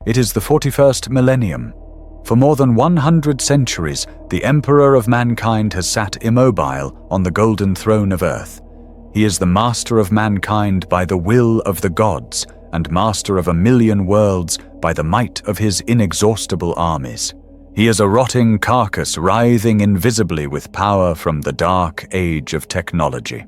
It is the 41st millennium. For more than 100 centuries, the Emperor of mankind has sat immobile on the golden throne of Earth. He is the master of mankind by the will of the gods, and master of 1,000,000 worlds by the might of his inexhaustible armies. He is a rotting carcass writhing invisibly with power from the dark age of technology.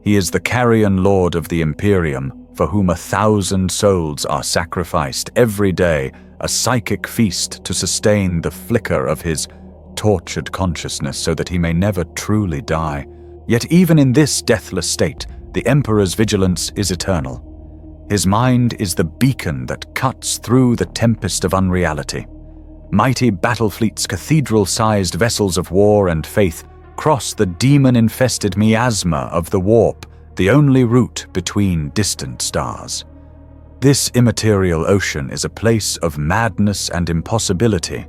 He is the carrion lord of the Imperium, for whom 1,000 souls are sacrificed every day, a psychic feast to sustain the flicker of his tortured consciousness so that he may never truly die. Yet even in this deathless state, the Emperor's vigilance is eternal. His mind is the beacon that cuts through the tempest of unreality. Mighty battle fleets, cathedral-sized vessels of war and faith, cross the demon-infested miasma of the warp, the only route between distant stars. This immaterial ocean is a place of madness and impossibility,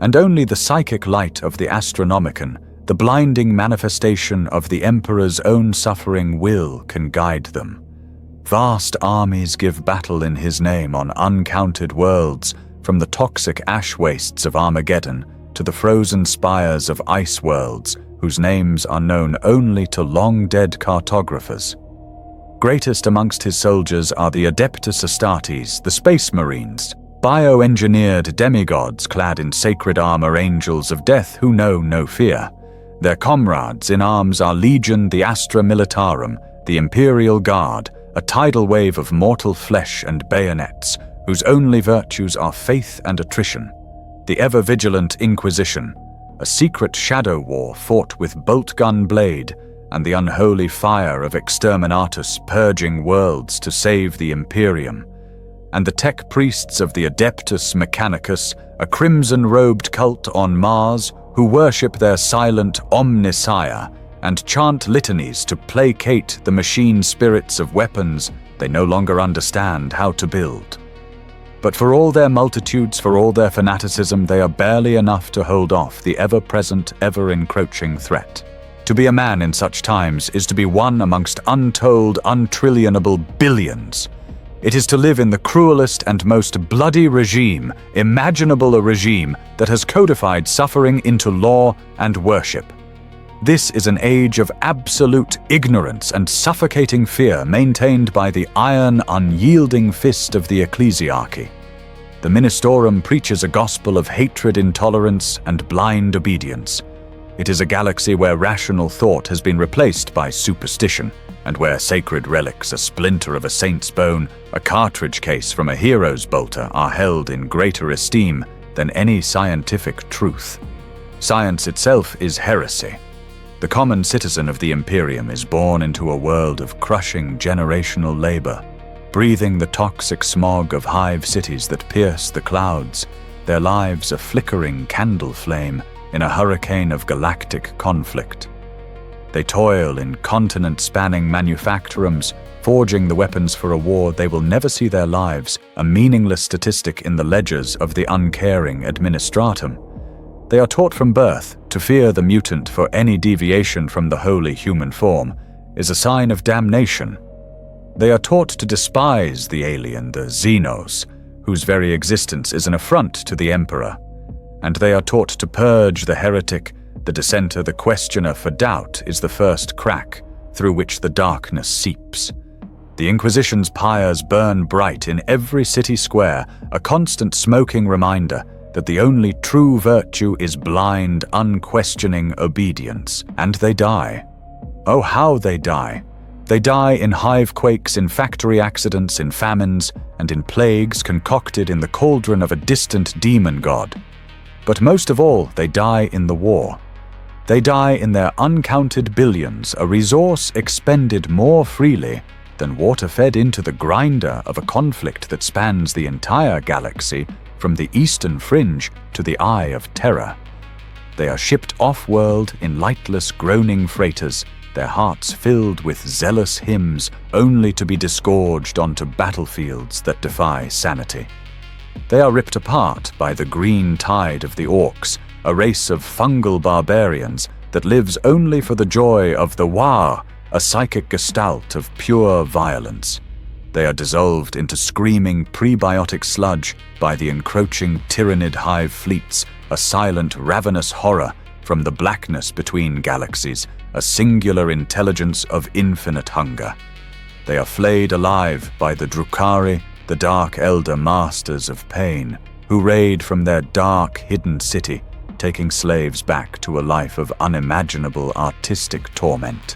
and only the psychic light of the Astronomicon, the blinding manifestation of the Emperor's own suffering will, can guide them. Vast armies give battle in his name on uncounted worlds, from the toxic ash wastes of Armageddon to the frozen spires of ice worlds, whose names are known only to long-dead cartographers. Greatest amongst his soldiers are the Adeptus Astartes, the Space Marines, bioengineered demigods clad in sacred armor, angels of death who know no fear. Their comrades in arms are Legion, the Astra Militarum, the Imperial Guard, a tidal wave of mortal flesh and bayonets, whose only virtues are faith and attrition. The ever-vigilant Inquisition, a secret shadow war fought with bolt-gun blade, and the unholy fire of Exterminatus purging worlds to save the Imperium. And the tech priests of the Adeptus Mechanicus, a crimson-robed cult on Mars, who worship their silent Omnissiah and chant litanies to placate the machine spirits of weapons they no longer understand how to build. But for all their multitudes, for all their fanaticism, they are barely enough to hold off the ever-present, ever-encroaching threat. To be a man in such times is to be one amongst untold, untrillionable billions. It is to live in the cruelest and most bloody regime imaginable, a regime that has codified suffering into law and worship. This is an age of absolute ignorance and suffocating fear maintained by the iron, unyielding fist of the ecclesiarchy. The Ministorum preaches a gospel of hatred, intolerance, and blind obedience. It is a galaxy where rational thought has been replaced by superstition, and where sacred relics, a splinter of a saint's bone, a cartridge case from a hero's bolter, are held in greater esteem than any scientific truth. Science itself is heresy. The common citizen of the Imperium is born into a world of crushing generational labor, breathing the toxic smog of hive cities that pierce the clouds, their lives a flickering candle flame in a hurricane of galactic conflict. They toil in continent-spanning manufactorums, forging the weapons for a war they will never see their lives, a meaningless statistic in the ledgers of the uncaring administratum. They are taught from birth to fear the mutant, for any deviation from the holy human form is a sign of damnation. They are taught to despise the alien, the Xenos, whose very existence is an affront to the Emperor. And they are taught to purge the heretic, the dissenter, the questioner, for doubt is the first crack through which the darkness seeps. The Inquisition's pyres burn bright in every city square, a constant smoking reminder that the only true virtue is blind, unquestioning obedience. And they die. Oh, how they die! They die in hive quakes, in factory accidents, in famines, and in plagues concocted in the cauldron of a distant demon god. But most of all, they die in the war. They die in their uncounted billions, a resource expended more freely than water fed into the grinder of a conflict that spans the entire galaxy from the eastern fringe to the Eye of Terror. They are shipped off-world in lightless, groaning freighters, their hearts filled with zealous hymns only to be disgorged onto battlefields that defy sanity. They are ripped apart by the green tide of the Orcs, a race of fungal barbarians that lives only for the joy of the War, a psychic gestalt of pure violence. They are dissolved into screaming prebiotic sludge by the encroaching tyrannid hive fleets, a silent, ravenous horror from the blackness between galaxies, a singular intelligence of infinite hunger. They are flayed alive by the Drukhari, the Dark Elder Masters of Pain, who raid from their dark, hidden city, taking slaves back to a life of unimaginable artistic torment.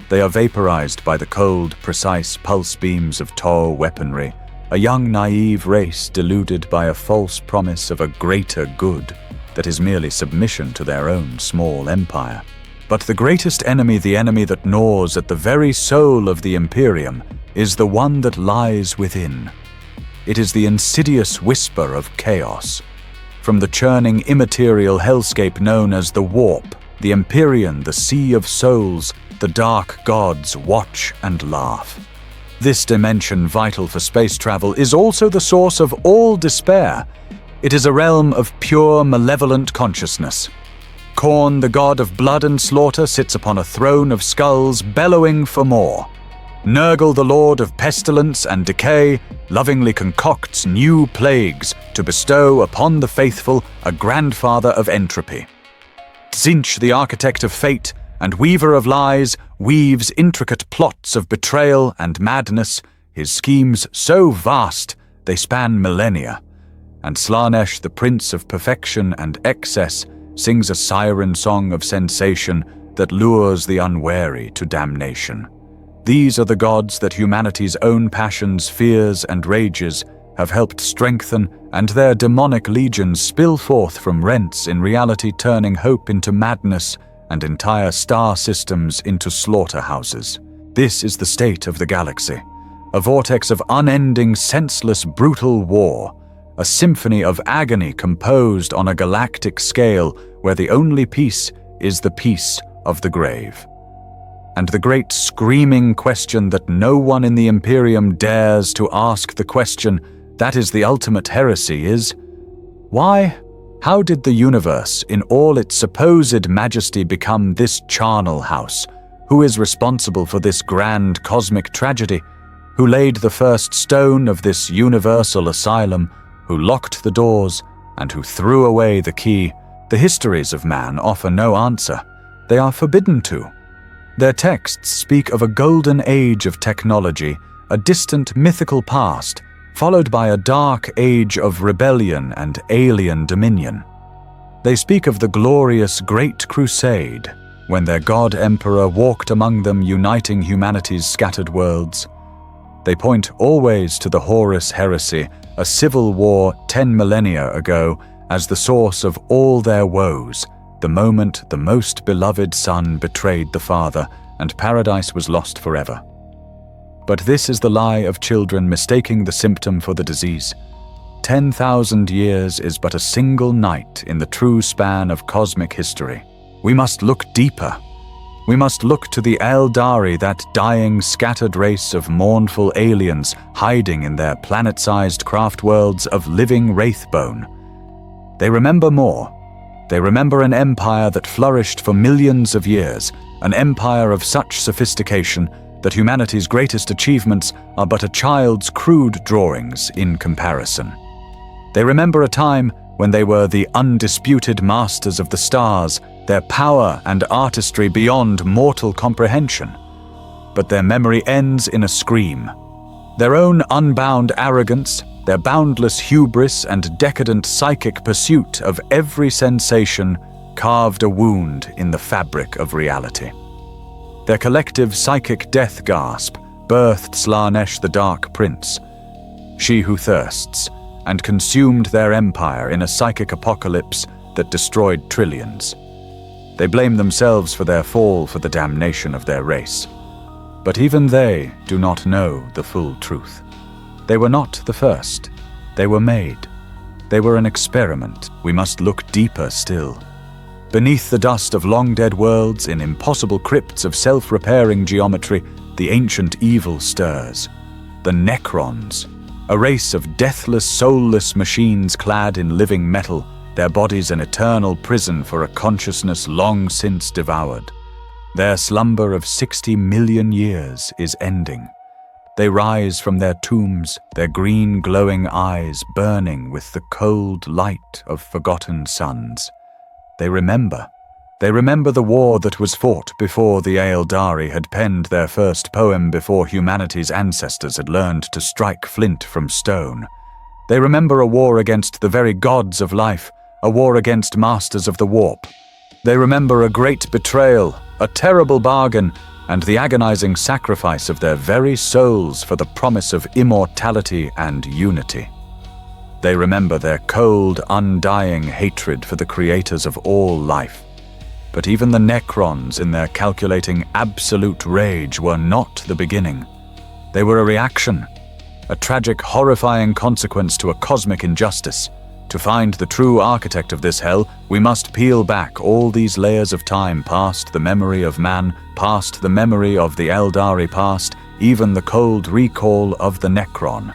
They are vaporized by the cold, precise pulse beams of Tau weaponry, a young, naive race deluded by a false promise of a greater good that is merely submission to their own small empire. But the greatest enemy, the enemy that gnaws at the very soul of the Imperium, is the one that lies within. It is the insidious whisper of chaos. From the churning immaterial hellscape known as the Warp, the Empyrean, the Sea of Souls, the dark gods watch and laugh. This dimension, vital for space travel, is also the source of all despair. It is a realm of pure, malevolent consciousness. Khorne, the god of blood and slaughter, sits upon a throne of skulls, bellowing for more. Nurgle, the lord of pestilence and decay, lovingly concocts new plagues to bestow upon the faithful a grandfather of entropy. Tzeentch, the architect of fate and weaver of lies, weaves intricate plots of betrayal and madness, his schemes so vast they span millennia. And Slaanesh, the prince of perfection and excess, sings a siren song of sensation that lures the unwary to damnation. These are the gods that humanity's own passions, fears, and rages have helped strengthen, and their demonic legions spill forth from rents in reality, turning hope into madness and entire star systems into slaughterhouses. This is the state of the galaxy, a vortex of unending, senseless, brutal war, a symphony of agony composed on a galactic scale where the only peace is the peace of the grave. And the great screaming question that no one in the Imperium dares to ask, the question that is the ultimate heresy, is why? How did the universe in all its supposed majesty become this charnel house? Who is responsible for this grand cosmic tragedy? Who laid the first stone of this universal asylum? Who locked the doors and who threw away the key? The histories of man offer no answer. They are forbidden to. Their texts speak of a golden age of technology, a distant mythical past, followed by a dark age of rebellion and alien dominion. They speak of the glorious Great Crusade, when their god-emperor walked among them, uniting humanity's scattered worlds. They point always to the Horus heresy, a civil war 10 millennia ago, as the source of all their woes, the moment the most beloved son betrayed the father, and paradise was lost forever. But this is the lie of children mistaking the symptom for the disease. 10,000 years is but a single night in the true span of cosmic history. We must look deeper. We must look to the Eldari, that dying, scattered race of mournful aliens hiding in their planet-sized craft worlds of living wraithbone. They remember more. They remember an empire that flourished for millions of years, an empire of such sophistication that humanity's greatest achievements are but a child's crude drawings in comparison. They remember a time when they were the undisputed masters of the stars, their power and artistry beyond mortal comprehension. But their memory ends in a scream. Their own unbound arrogance, their boundless hubris and decadent psychic pursuit of every sensation carved a wound in the fabric of reality. Their collective psychic death gasp birthed Slaanesh, the Dark Prince, she who thirsts, and consumed their empire in a psychic apocalypse that destroyed trillions. They blame themselves for their fall for the damnation of their race. But even they do not know the full truth. They were not the first. They were made. They were an experiment. We must look deeper still. Beneath the dust of long-dead worlds, in impossible crypts of self-repairing geometry, the ancient evil stirs. The Necrons, a race of deathless, soulless machines clad in living metal, their bodies an eternal prison for a consciousness long since devoured. Their slumber of 60 million years is ending. They rise from their tombs, their green glowing eyes burning with the cold light of forgotten suns. They remember the war that was fought before the Aeldari had penned their first poem, before humanity's ancestors had learned to strike flint from stone. They remember a war against the very gods of life, a war against masters of the warp. They remember a great betrayal, a terrible bargain, and the agonizing sacrifice of their very souls for the promise of immortality and unity. They remember their cold, undying hatred for the creators of all life. But even the Necrons, in their calculating absolute rage, were not the beginning. They were a reaction, a tragic, horrifying consequence to a cosmic injustice. To find the true architect of this hell, we must peel back all these layers of time, past the memory of man, past the memory of the Eldari, past even the cold recall of the Necron.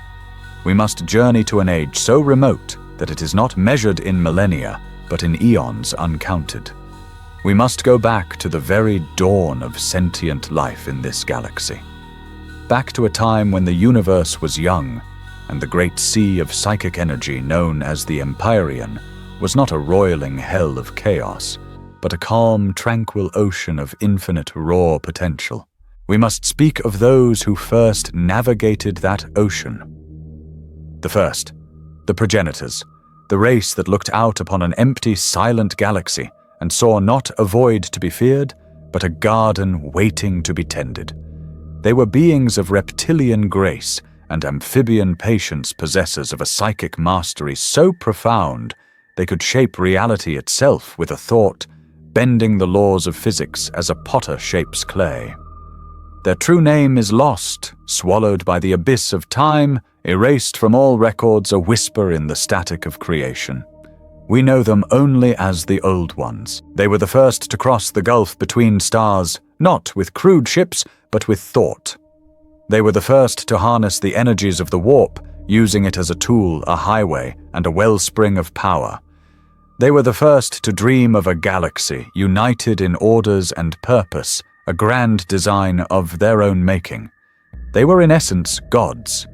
We must journey to an age so remote that it is not measured in millennia, but in eons uncounted. We must go back to the very dawn of sentient life in this galaxy. Back to a time when the universe was young, and the great sea of psychic energy known as the Empyrean was not a roiling hell of chaos, but a calm, tranquil ocean of infinite raw potential. We must speak of those who first navigated that ocean. The first, the progenitors, the race that looked out upon an empty, silent galaxy and saw not a void to be feared, but a garden waiting to be tended. They were beings of reptilian grace and amphibian patience, possessors of a psychic mastery so profound they could shape reality itself with a thought, bending the laws of physics as a potter shapes clay. Their true name is lost, swallowed by the abyss of time, erased from all records, a whisper in the static of creation. We know them only as the Old Ones. They were the first to cross the gulf between stars, not with crude ships, but with thought. They were the first to harness the energies of the warp, using it as a tool, a highway, and a wellspring of power. They were the first to dream of a galaxy united in orders and purpose, a grand design of their own making. They were in essence gods,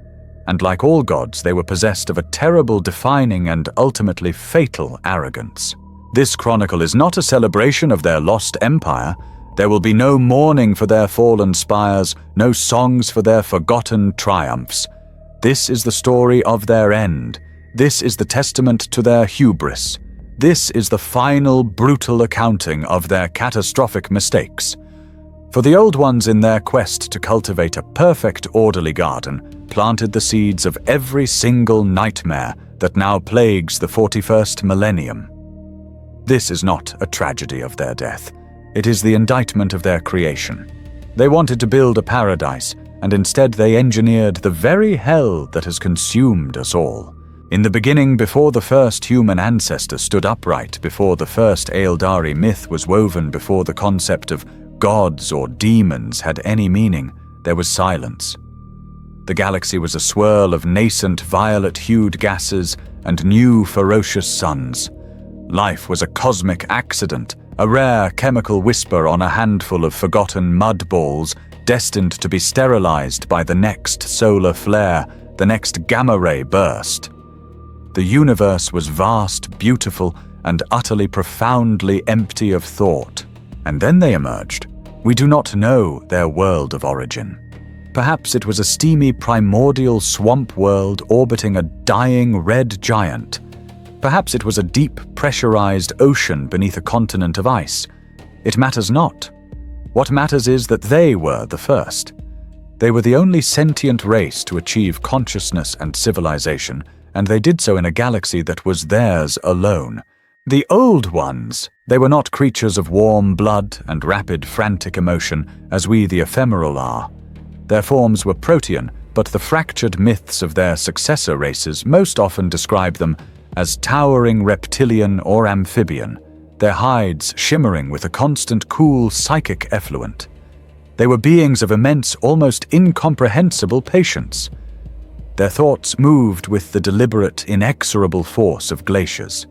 and like all gods, they were possessed of a terrible, defining, and ultimately fatal arrogance. This chronicle is not a celebration of their lost empire. There will be no mourning for their fallen spires, no songs for their forgotten triumphs. This is the story of their end. This is the testament to their hubris. This is the final, brutal accounting of their catastrophic mistakes. For the Old Ones, in their quest to cultivate a perfect, orderly garden, planted the seeds of every single nightmare that now plagues the 41st millennium. This is not a tragedy of their death. It is the indictment of their creation. They wanted to build a paradise, and instead they engineered the very hell that has consumed us all. In the beginning, before the first human ancestor stood upright, before the first Aeldari myth was woven, before the concept of gods or demons had any meaning, there was silence. The galaxy was a swirl of nascent violet-hued gases and new ferocious suns. Life was a cosmic accident, a rare chemical whisper on a handful of forgotten mud balls destined to be sterilized by the next solar flare, the next gamma-ray burst. The universe was vast, beautiful, and utterly profoundly empty of thought. And then they emerged. We do not know their world of origin. Perhaps it was a steamy primordial swamp world orbiting a dying red giant. Perhaps it was a deep, pressurized ocean beneath a continent of ice. It matters not. What matters is that they were the first. They were the only sentient race to achieve consciousness and civilization, and they did so in a galaxy that was theirs alone. The Old Ones, they were not creatures of warm blood and rapid, frantic emotion, as we the ephemeral are. Their forms were protean, but the fractured myths of their successor races most often describe them as towering reptilian or amphibian, their hides shimmering with a constant cool psychic effluent. They were beings of immense, almost incomprehensible patience. Their thoughts moved with the deliberate, inexorable force of glaciers.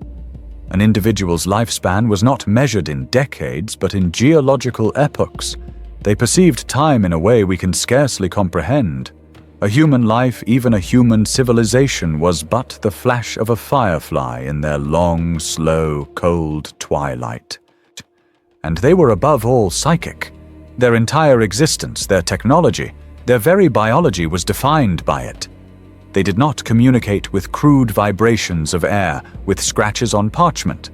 An individual's lifespan was not measured in decades, but in geological epochs. They perceived time in a way we can scarcely comprehend. A human life, even a human civilization, was but the flash of a firefly in their long, slow, cold twilight. And they were above all psychic. Their entire existence, their technology, their very biology was defined by it. They did not communicate with crude vibrations of air, with scratches on parchment.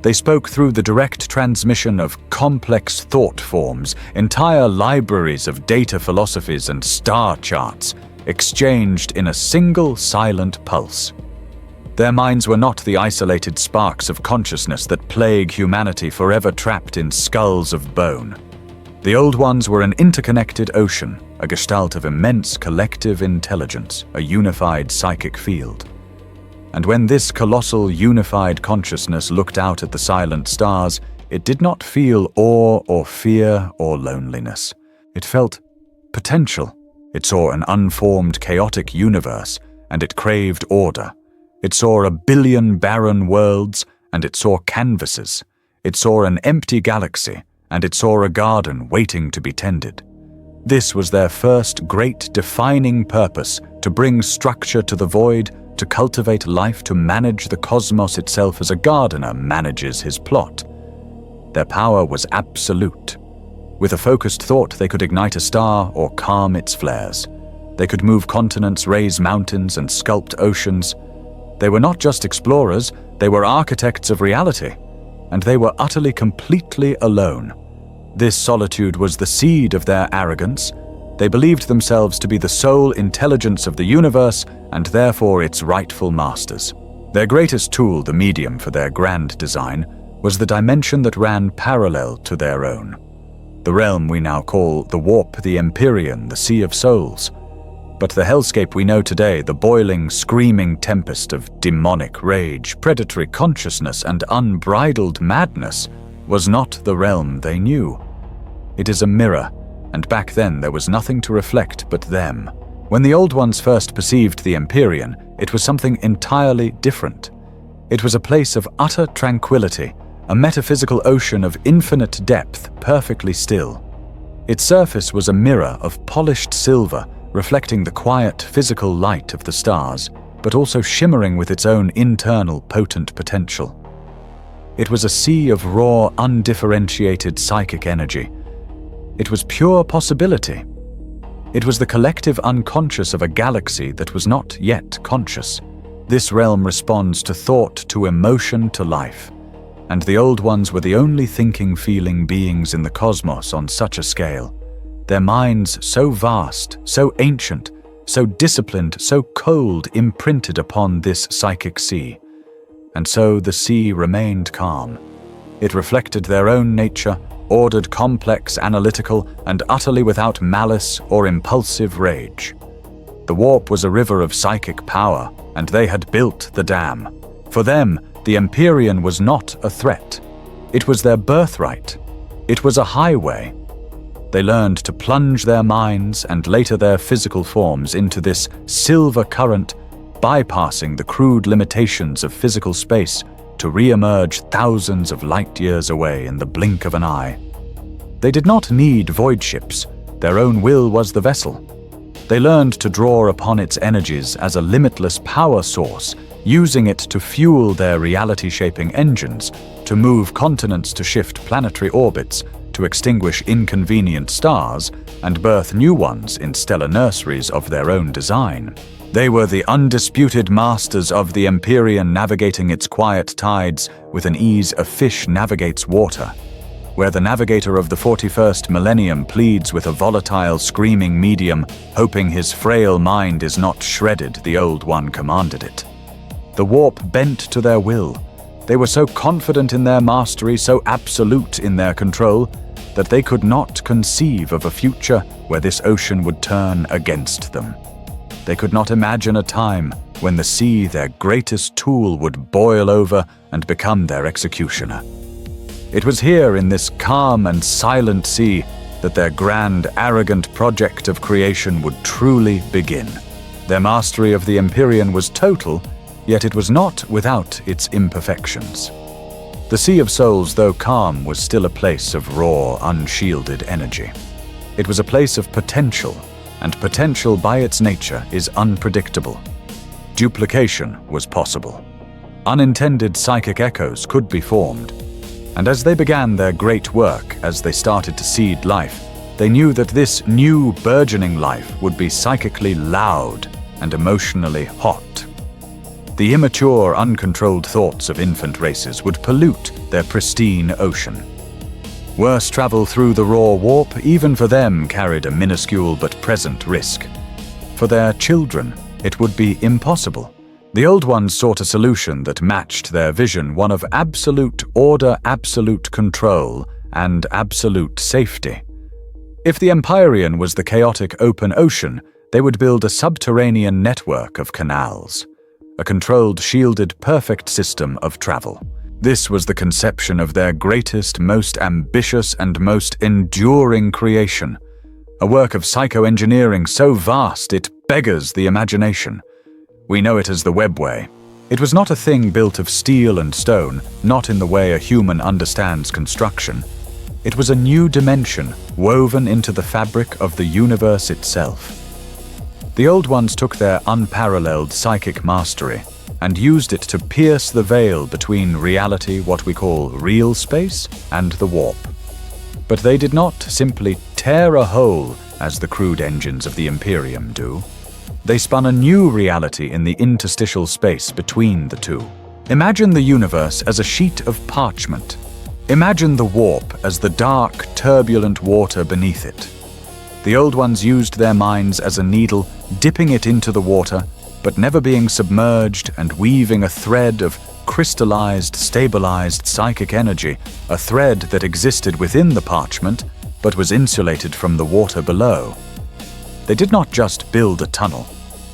They spoke through the direct transmission of complex thought forms, entire libraries of data philosophies and star charts, exchanged in a single silent pulse. Their minds were not the isolated sparks of consciousness that plague humanity forever trapped in skulls of bone. The Old Ones were an interconnected ocean, a gestalt of immense collective intelligence, a unified psychic field. And when this colossal unified consciousness looked out at the silent stars, it did not feel awe or fear or loneliness. It felt potential. It saw an unformed, chaotic universe, and it craved order. It saw a billion barren worlds, and it saw canvases. It saw an empty galaxy, and it saw a garden waiting to be tended. This was their first great defining purpose, to bring structure to the void, to cultivate life, to manage the cosmos itself as a gardener manages his plot. Their power was absolute. With a focused thought, they could ignite a star or calm its flares. They could move continents, raise mountains, and sculpt oceans. They were not just explorers, they were architects of reality, and they were utterly, completely alone. This solitude was the seed of their arrogance. They believed themselves to be the sole intelligence of the universe and therefore its rightful masters. Their greatest tool, the medium for their grand design, was the dimension that ran parallel to their own. The realm we now call the Warp, the Empyrean, the Sea of Souls. But the hellscape we know today, the boiling, screaming tempest of demonic rage, predatory consciousness, and unbridled madness, was not the realm they knew. It is a mirror, and back then there was nothing to reflect but them. When the Old Ones first perceived the Empyrean, it was something entirely different. It was a place of utter tranquility, a metaphysical ocean of infinite depth, perfectly still. Its surface was a mirror of polished silver, reflecting the quiet, physical light of the stars, but also shimmering with its own internal, potent potential. It was a sea of raw, undifferentiated psychic energy. It was pure possibility. It was the collective unconscious of a galaxy that was not yet conscious. This realm responds to thought, to emotion, to life. And the Old Ones were the only thinking, feeling beings in the cosmos on such a scale. Their minds so vast, so ancient, so disciplined, so cold, imprinted upon this psychic sea. And so the sea remained calm. It reflected their own nature, ordered, complex, analytical, and utterly without malice or impulsive rage. The Warp was a river of psychic power, and they had built the dam. For them, the Empyrean was not a threat. It was their birthright. It was a highway. They learned to plunge their minds and later their physical forms into this silver current, bypassing the crude limitations of physical space to re-emerge thousands of light years away in the blink of an eye. They did not need void ships. Their own will was the vessel. They learned to draw upon its energies as a limitless power source, using it to fuel their reality-shaping engines, to move continents, to shift planetary orbits, to extinguish inconvenient stars and birth new ones in stellar nurseries of their own design. They were the undisputed masters of the Empyrean, navigating its quiet tides with an ease a fish navigates water. Where the navigator of the 41st millennium pleads with a volatile, screaming medium, hoping his frail mind is not shredded, the Old One commanded it. The Warp bent to their will. They were so confident in their mastery, so absolute in their control, that they could not conceive of a future where this ocean would turn against them. They could not imagine a time when the sea, their greatest tool, would boil over and become their executioner. It was here in this calm and silent sea that their grand, arrogant project of creation would truly begin. Their mastery of the Empyrean was total, yet it was not without its imperfections. The Sea of Souls, though calm, was still a place of raw, unshielded energy. It was a place of potential, and potential by its nature is unpredictable. Duplication was possible. Unintended psychic echoes could be formed. And as they began their great work, as they started to seed life, they knew that this new burgeoning life would be psychically loud and emotionally hot. The immature, uncontrolled thoughts of infant races would pollute their pristine ocean. Worse, travel through the raw warp, even for them, carried a minuscule but present risk. For their children, it would be impossible. The Old Ones sought a solution that matched their vision, one of absolute order, absolute control, and absolute safety. If the Empyrean was the chaotic open ocean, they would build a subterranean network of canals, a controlled, shielded, perfect system of travel. This was the conception of their greatest, most ambitious, and most enduring creation, a work of psychoengineering so vast it beggars the imagination. We know it as the webway. It was not a thing built of steel and stone, not in the way a human understands construction. It was a new dimension woven into the fabric of the universe itself. The Old Ones took their unparalleled psychic mastery and used it to pierce the veil between reality, what we call real space, and the warp. But they did not simply tear a hole as the crude engines of the Imperium do. They spun a new reality in the interstitial space between the two. Imagine the universe as a sheet of parchment. Imagine the warp as the dark, turbulent water beneath it. The Old Ones used their minds as a needle, dipping it into the water, but never being submerged, and weaving a thread of crystallized, stabilized psychic energy, a thread that existed within the parchment, but was insulated from the water below. They did not just build a tunnel.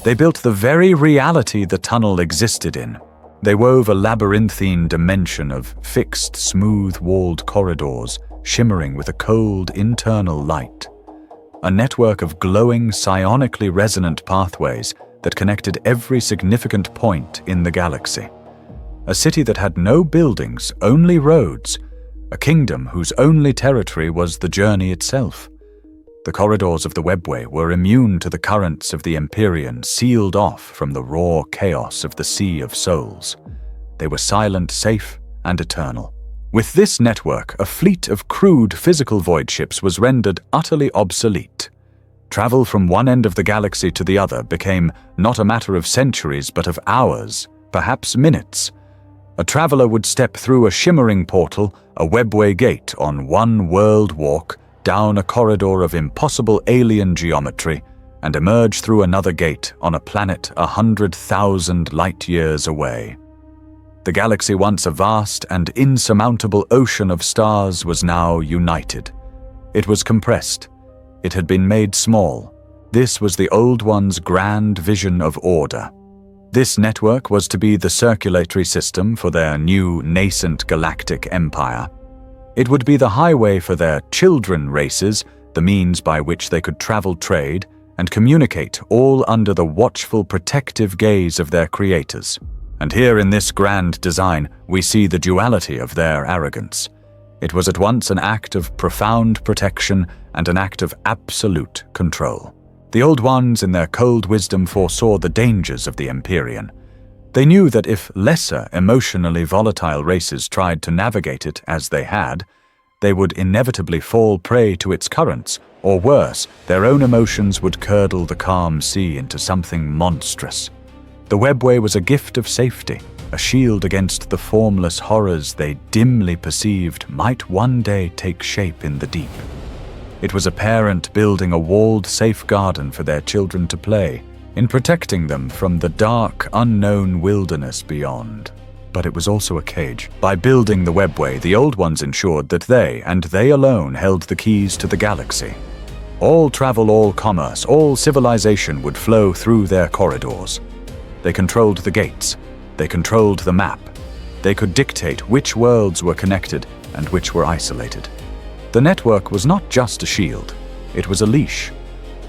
They built the very reality the tunnel existed in. They wove a labyrinthine dimension of fixed, smooth-walled corridors, shimmering with a cold internal light. A network of glowing, psionically resonant pathways that connected every significant point in the galaxy. A city that had no buildings, only roads. A kingdom whose only territory was the journey itself. The corridors of the webway were immune to the currents of the Empyrean, sealed off from the raw chaos of the Sea of Souls. They were silent, safe, and eternal. With this network, a fleet of crude physical void ships was rendered utterly obsolete. Travel from one end of the galaxy to the other became not a matter of centuries, but of hours, perhaps minutes. A traveler would step through a shimmering portal, a webway gate on one world walk, down a corridor of impossible alien geometry, and emerge through another gate on a planet 100,000 light-years away. The galaxy, once a vast and insurmountable ocean of stars, was now united. It was compressed. It had been made small. This was the Old Ones' grand vision of order. This network was to be the circulatory system for their new, nascent galactic empire. It would be the highway for their children races, the means by which they could travel, trade, and communicate, all under the watchful, protective gaze of their creators. And here in this grand design, we see the duality of their arrogance. It was at once an act of profound protection and an act of absolute control. The Old Ones, in their cold wisdom, foresaw the dangers of the Empyrean. They knew that if lesser, emotionally volatile races tried to navigate it as they had, they would inevitably fall prey to its currents, or worse, their own emotions would curdle the calm sea into something monstrous. The webway was a gift of safety, a shield against the formless horrors they dimly perceived might one day take shape in the deep. It was a parent building a walled, safe garden for their children to play, in protecting them from the dark, unknown wilderness beyond. But it was also a cage. By building the webway, the Old Ones ensured that they, and they alone, held the keys to the galaxy. All travel, all commerce, all civilization would flow through their corridors. They controlled the gates. They controlled the map. They could dictate which worlds were connected and which were isolated. The network was not just a shield. It was a leash.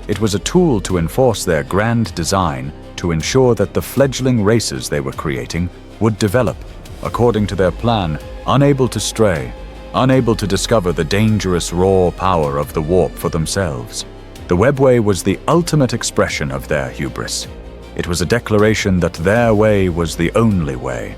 It was a tool to enforce their grand design, to ensure that the fledgling races they were creating would develop, according to their plan, unable to stray, unable to discover the dangerous raw power of the warp for themselves. The webway was the ultimate expression of their hubris. It was a declaration that their way was the only way.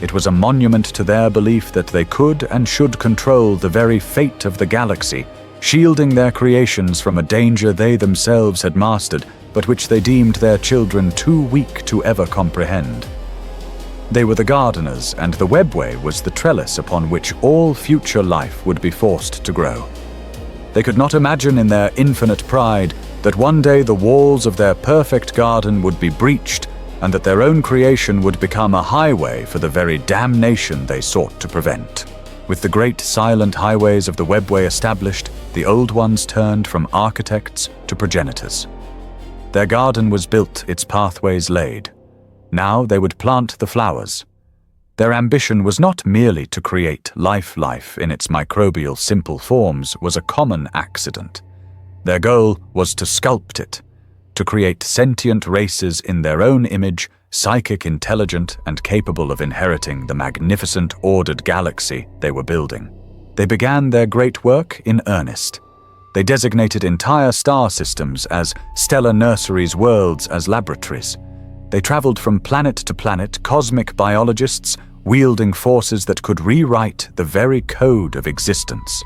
It was a monument to their belief that they could and should control the very fate of the galaxy, shielding their creations from a danger they themselves had mastered, but which they deemed their children too weak to ever comprehend. They were the gardeners, and the webway was the trellis upon which all future life would be forced to grow. They could not imagine in their infinite pride that one day the walls of their perfect garden would be breached, and that their own creation would become a highway for the very damnation they sought to prevent. With the great silent highways of the webway established, the old ones turned from architects to progenitors. Their garden was built, its pathways laid. Now they would plant the flowers. Their ambition was not merely to create life in its microbial simple forms was a common accident. Their goal was to sculpt it, to create sentient races in their own image, psychic, intelligent, and capable of inheriting the magnificent ordered galaxy they were building. They began their great work in earnest. They designated entire star systems as stellar nurseries, worlds as laboratories. They traveled from planet to planet, cosmic biologists, wielding forces that could rewrite the very code of existence.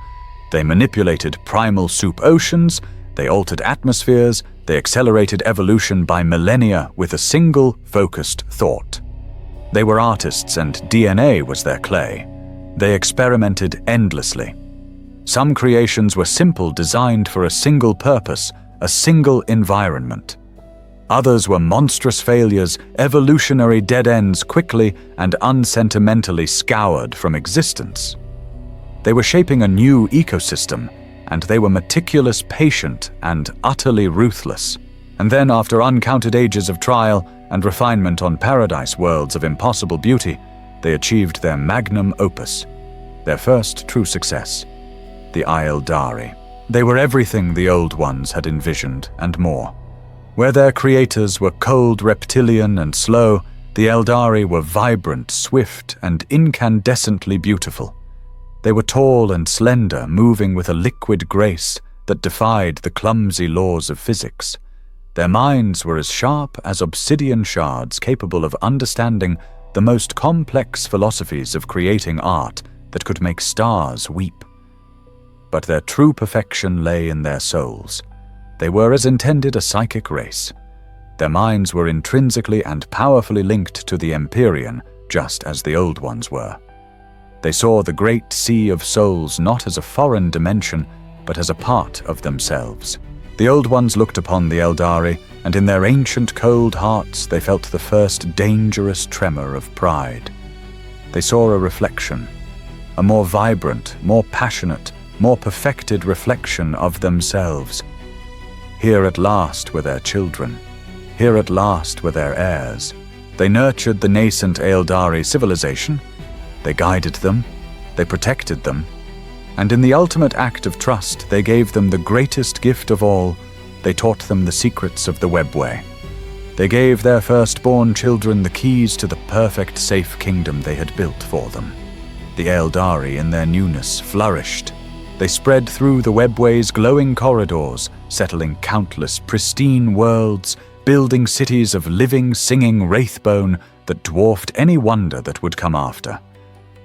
They manipulated primal soup oceans, they altered atmospheres, they accelerated evolution by millennia with a single, focused thought. They were artists, and DNA was their clay. They experimented endlessly. Some creations were simple, designed for a single purpose, a single environment. Others were monstrous failures, evolutionary dead ends quickly and unsentimentally scoured from existence. They were shaping a new ecosystem, and they were meticulous, patient, and utterly ruthless. And then, after uncounted ages of trial and refinement on paradise worlds of impossible beauty, they achieved their magnum opus, their first true success, the Eldari. They were everything the old ones had envisioned and more. Where their creators were cold, reptilian, and slow, the Eldari were vibrant, swift, and incandescently beautiful. They were tall and slender, moving with a liquid grace that defied the clumsy laws of physics. Their minds were as sharp as obsidian shards, capable of understanding the most complex philosophies of creating art that could make stars weep. But their true perfection lay in their souls. They were as intended a psychic race. Their minds were intrinsically and powerfully linked to the Empyrean, just as the old ones were. They saw the great sea of souls not as a foreign dimension, but as a part of themselves. The old ones looked upon the Eldari, and in their ancient cold hearts they felt the first dangerous tremor of pride. They saw a reflection, a more vibrant, more passionate, more perfected reflection of themselves. Here at last were their children. Here at last were their heirs. They nurtured the nascent Eldari civilization. They guided them. They protected them. And in the ultimate act of trust, they gave them the greatest gift of all. They taught them the secrets of the webway. They gave their firstborn children the keys to the perfect, safe kingdom they had built for them. The Eldari, in their newness, flourished. They spread through the webway's glowing corridors, settling countless pristine worlds, building cities of living, singing wraithbone that dwarfed any wonder that would come after.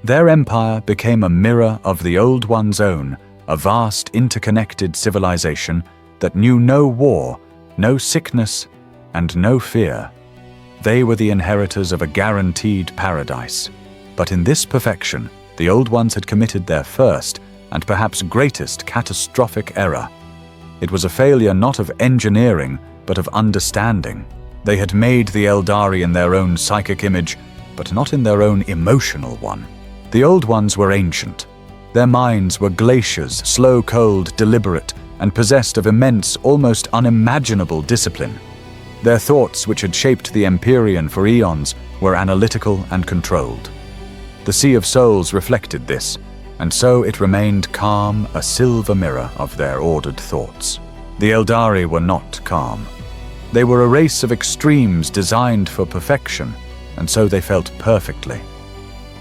Their empire became a mirror of the old one's own, a vast interconnected civilization that knew no war, no sickness, and no fear. They were the inheritors of a guaranteed paradise. But in this perfection, the old ones had committed their first and perhaps greatest catastrophic error. It was a failure not of engineering, but of understanding. They had made the Eldari in their own psychic image, but not in their own emotional one. The old ones were ancient. Their minds were glaciers, slow, cold, deliberate, and possessed of immense, almost unimaginable discipline. Their thoughts, which had shaped the Empyrean for eons, were analytical and controlled. The Sea of Souls reflected this, and so it remained calm, a silver mirror of their ordered thoughts. The Eldari were not calm. They were a race of extremes designed for perfection, and so they felt perfectly.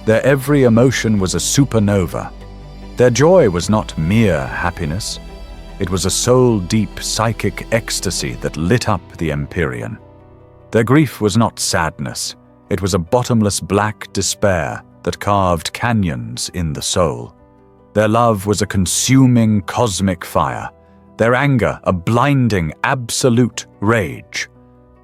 Their every emotion was a supernova. Their joy was not mere happiness. It was a soul-deep psychic ecstasy that lit up the Empyrean. Their grief was not sadness. It was a bottomless black despair that carved canyons in the soul. Their love was a consuming cosmic fire. Their anger a blinding, absolute rage.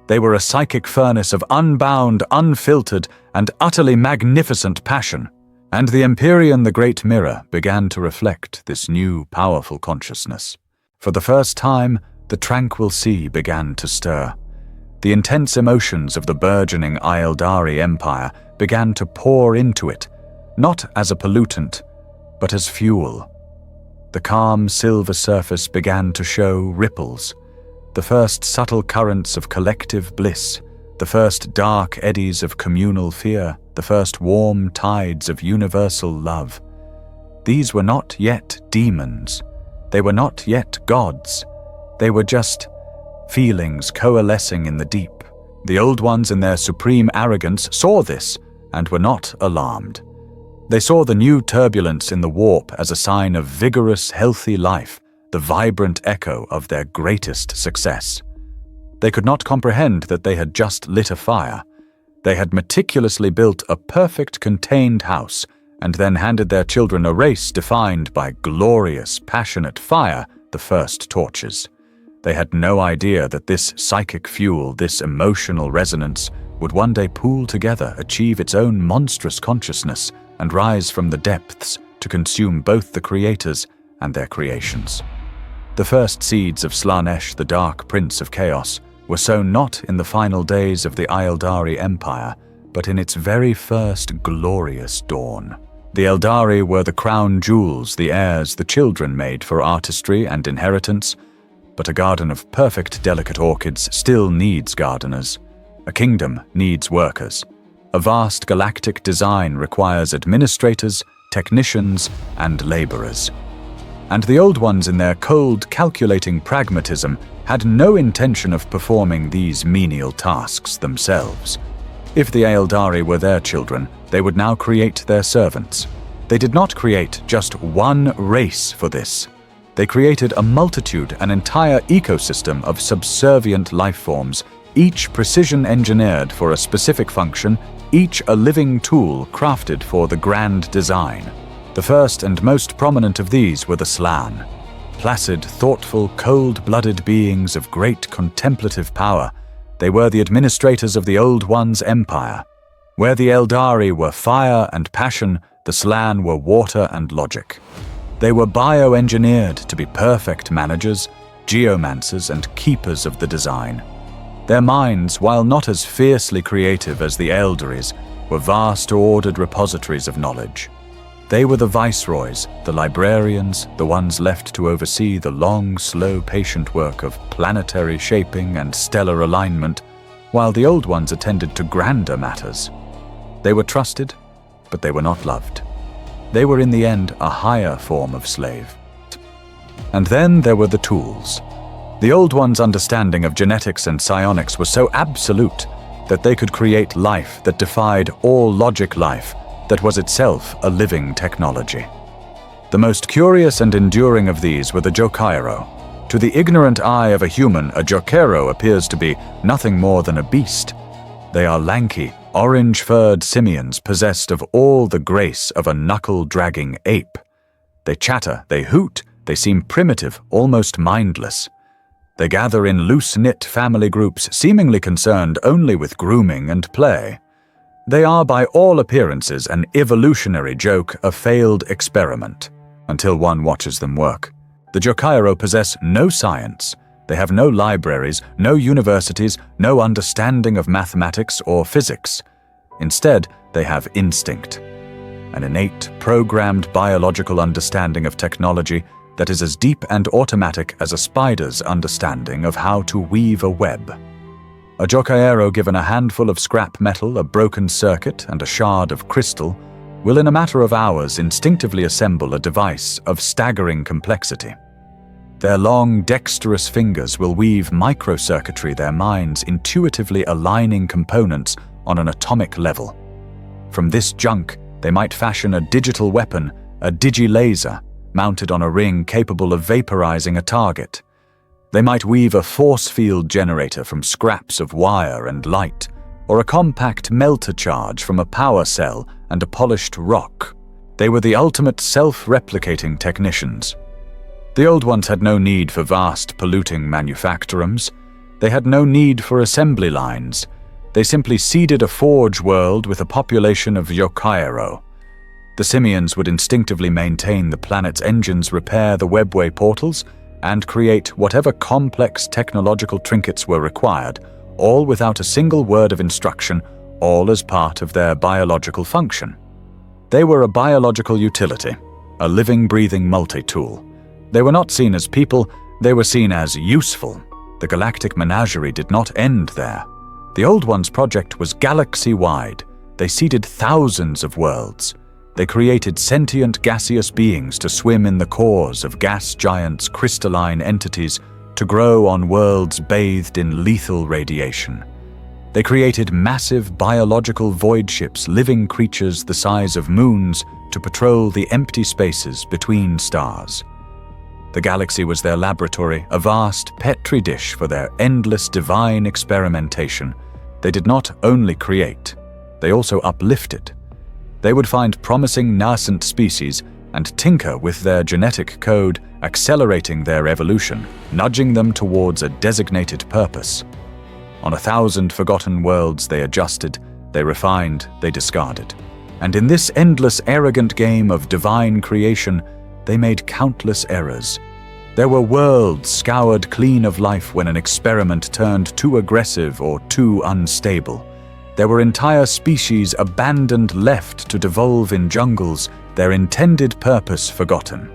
They were a psychic furnace of unbound, unfiltered, and utterly magnificent passion. And the Empyrean, the Great Mirror, began to reflect this new, powerful consciousness. For the first time, the tranquil sea began to stir. The intense emotions of the burgeoning Aeldari Empire began to pour into it, not as a pollutant, but as fuel. The calm silver surface began to show ripples, the first subtle currents of collective bliss, the first dark eddies of communal fear, the first warm tides of universal love. These were not yet demons. They were not yet gods. They were just feelings coalescing in the deep. The Old Ones in their supreme arrogance saw this and were not alarmed. They saw the new turbulence in the warp as a sign of vigorous, healthy life, the vibrant echo of their greatest success. They could not comprehend that they had just lit a fire. They had meticulously built a perfect contained house and then handed their children a race defined by glorious, passionate fire, the first torches. They had no idea that this psychic fuel, this emotional resonance, would one day pool together, achieve its own monstrous consciousness, and rise from the depths to consume both the creators and their creations. The first seeds of Slaanesh, the Dark Prince of Chaos, were sown not in the final days of the Aeldari Empire, but in its very first glorious dawn. The Eldari were the crown jewels, the heirs the children made for artistry and inheritance, but a garden of perfect delicate orchids still needs gardeners. A kingdom needs workers. A vast galactic design requires administrators, technicians, and laborers. And the Old Ones in their cold, calculating pragmatism had no intention of performing these menial tasks themselves. If the Aeldari were their children, they would now create their servants. They did not create just one race for this. They created a multitude, an entire ecosystem of subservient life forms, each precision-engineered for a specific function, each a living tool crafted for the grand design. The first and most prominent of these were the Slann. Placid, thoughtful, cold-blooded beings of great contemplative power, they were the administrators of the Old One's empire. Where the Eldari were fire and passion, the Slann were water and logic. They were bioengineered to be perfect managers, geomancers, and keepers of the design. Their minds, while not as fiercely creative as the Eldaris, were vast ordered repositories of knowledge. They were the viceroys, the librarians, the ones left to oversee the long, slow, patient work of planetary shaping and stellar alignment, while the Old Ones attended to grander matters. They were trusted, but they were not loved. They were in the end a higher form of slave. And then there were the tools. The Old Ones' understanding of genetics and psionics was so absolute that they could create life that defied all logic life, that was itself a living technology. The most curious and enduring of these were the Jokairo. To the ignorant eye of a human, a Jokairo appears to be nothing more than a beast. They are lanky, orange-furred simians possessed of all the grace of a knuckle-dragging ape. They chatter, they hoot, they seem primitive, almost mindless. They gather in loose-knit family groups, seemingly concerned only with grooming and play. They are by all appearances an evolutionary joke, a failed experiment, until one watches them work. The Jokairo possess no science. They have no libraries, no universities, no understanding of mathematics or physics. Instead, they have instinct, an innate, programmed biological understanding of technology that is as deep and automatic as a spider's understanding of how to weave a web. A Jokairo given a handful of scrap metal, a broken circuit, and a shard of crystal will in a matter of hours instinctively assemble a device of staggering complexity. Their long, dexterous fingers will weave microcircuitry, their minds intuitively aligning components on an atomic level. From this junk, they might fashion a digital weapon, a digi-laser, mounted on a ring capable of vaporizing a target. They might weave a force field generator from scraps of wire and light, or a compact melter charge from a power cell and a polished rock. They were the ultimate self-replicating technicians. The old ones had no need for vast polluting manufactorums. They had no need for assembly lines. They simply seeded a forge world with a population of Yokairo. The simians would instinctively maintain the planet's engines, repair the webway portals, and create whatever complex technological trinkets were required, all without a single word of instruction, all as part of their biological function. They were a biological utility, a living, breathing multi-tool. They were not seen as people, they were seen as useful. The galactic menagerie did not end there. The Old Ones' project was galaxy-wide. They seeded thousands of worlds. They created sentient gaseous beings to swim in the cores of gas giants, crystalline entities, to grow on worlds bathed in lethal radiation. They created massive biological void ships, living creatures the size of moons, to patrol the empty spaces between stars. The galaxy was their laboratory, a vast petri dish for their endless divine experimentation. They did not only create, they also uplifted. They would find promising nascent species and tinker with their genetic code, accelerating their evolution, nudging them towards a designated purpose. On 1,000 forgotten worlds they adjusted, they refined, they discarded. And in this endless, arrogant game of divine creation, they made countless errors. There were worlds scoured clean of life when an experiment turned too aggressive or too unstable. There were entire species abandoned, left to devolve in jungles, their intended purpose forgotten.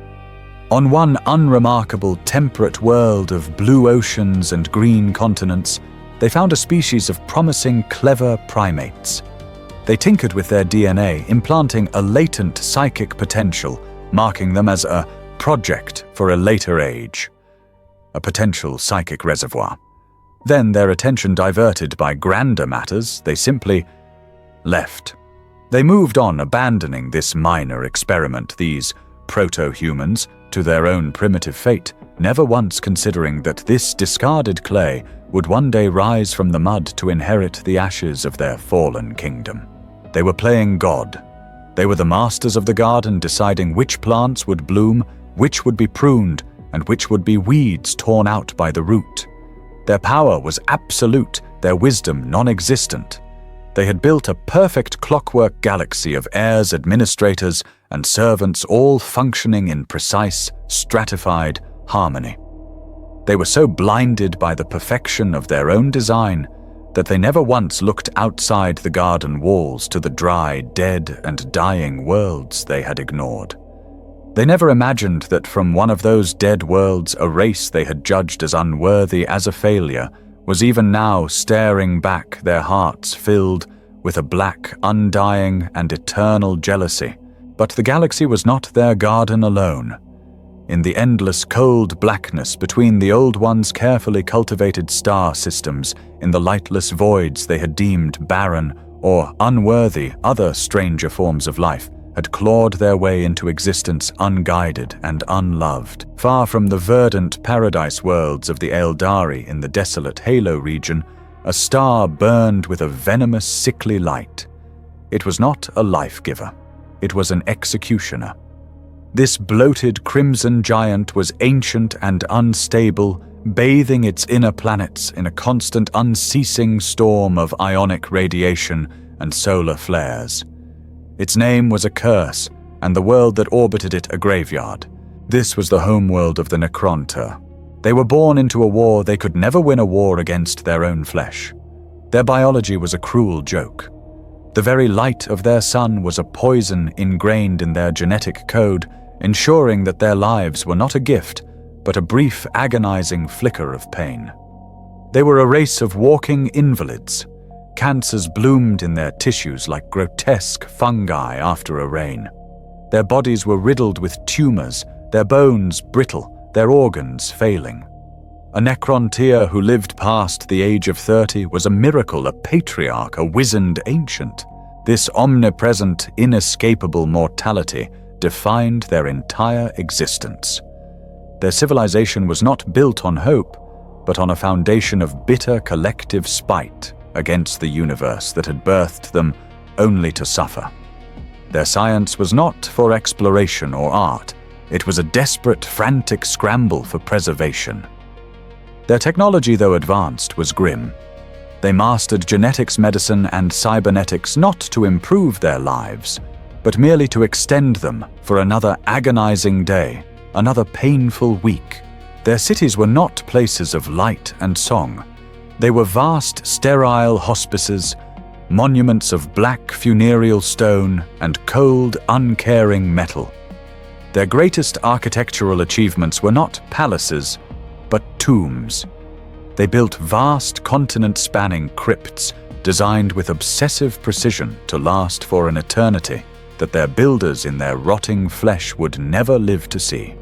On one unremarkable, temperate world of blue oceans and green continents, they found a species of promising, clever primates. They tinkered with their DNA, implanting a latent psychic potential, marking them as a project for a later age, a potential psychic reservoir. Then, their attention diverted by grander matters, they simply left. They moved on, abandoning this minor experiment, these proto-humans, to their own primitive fate, never once considering that this discarded clay would one day rise from the mud to inherit the ashes of their fallen kingdom. They were playing God. They were the masters of the garden, deciding which plants would bloom, which would be pruned, and which would be weeds torn out by the root. Their power was absolute, their wisdom non-existent. They had built a perfect clockwork galaxy of heirs, administrators, and servants, all functioning in precise, stratified harmony. They were so blinded by the perfection of their own design that they never once looked outside the garden walls to the dry, dead, and dying worlds they had ignored. They never imagined that from one of those dead worlds, a race they had judged as unworthy, as a failure, was even now staring back, their hearts filled with a black, undying, and eternal jealousy. But the galaxy was not their garden alone. In the endless cold blackness between the Old Ones' carefully cultivated star systems, in the lightless voids they had deemed barren or unworthy, other stranger forms of life had clawed their way into existence unguided and unloved. Far from the verdant paradise worlds of the Eldari in the desolate Halo region, a star burned with a venomous, sickly light. It was not a life-giver. It was an executioner. This bloated crimson giant was ancient and unstable, bathing its inner planets in a constant, unceasing storm of ionic radiation and solar flares. Its name was a curse, and the world that orbited it a graveyard. This was the homeworld of the Necronta. They were born into a war they could never win, a war against their own flesh. Their biology was a cruel joke. The very light of their sun was a poison ingrained in their genetic code, ensuring that their lives were not a gift, but a brief, agonizing flicker of pain. They were a race of walking invalids. Cancers bloomed in their tissues like grotesque fungi after a rain. Their bodies were riddled with tumors, their bones brittle, their organs failing. A Necrontyr who lived past the age of 30 was a miracle, a patriarch, a wizened ancient. This omnipresent, inescapable mortality defined their entire existence. Their civilization was not built on hope, but on a foundation of bitter collective spite against the universe that had birthed them only to suffer. Their science was not for exploration or art. It was a desperate, frantic scramble for preservation. Their technology, though advanced, was grim. They mastered genetics, medicine, and cybernetics not to improve their lives, but merely to extend them for another agonizing day, another painful week. Their cities were not places of light and song. They were vast, sterile hospices, monuments of black funereal stone and cold, uncaring metal. Their greatest architectural achievements were not palaces, but tombs. They built vast, continent-spanning crypts designed with obsessive precision to last for an eternity that their builders in their rotting flesh would never live to see.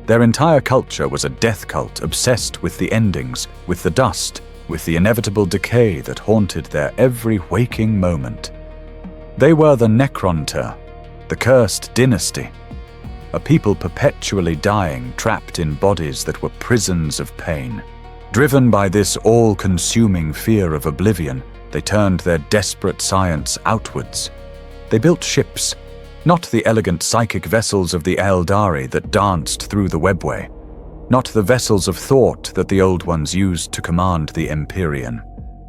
Their entire culture was a death cult obsessed with the endings, with the dust, with the inevitable decay that haunted their every waking moment. They were the Necronter, the cursed dynasty, a people perpetually dying, trapped in bodies that were prisons of pain. Driven by this all-consuming fear of oblivion, they turned their desperate science outwards. They built ships, not the elegant psychic vessels of the Eldari that danced through the webway, not the vessels of thought that the Old Ones used to command the Empyrean.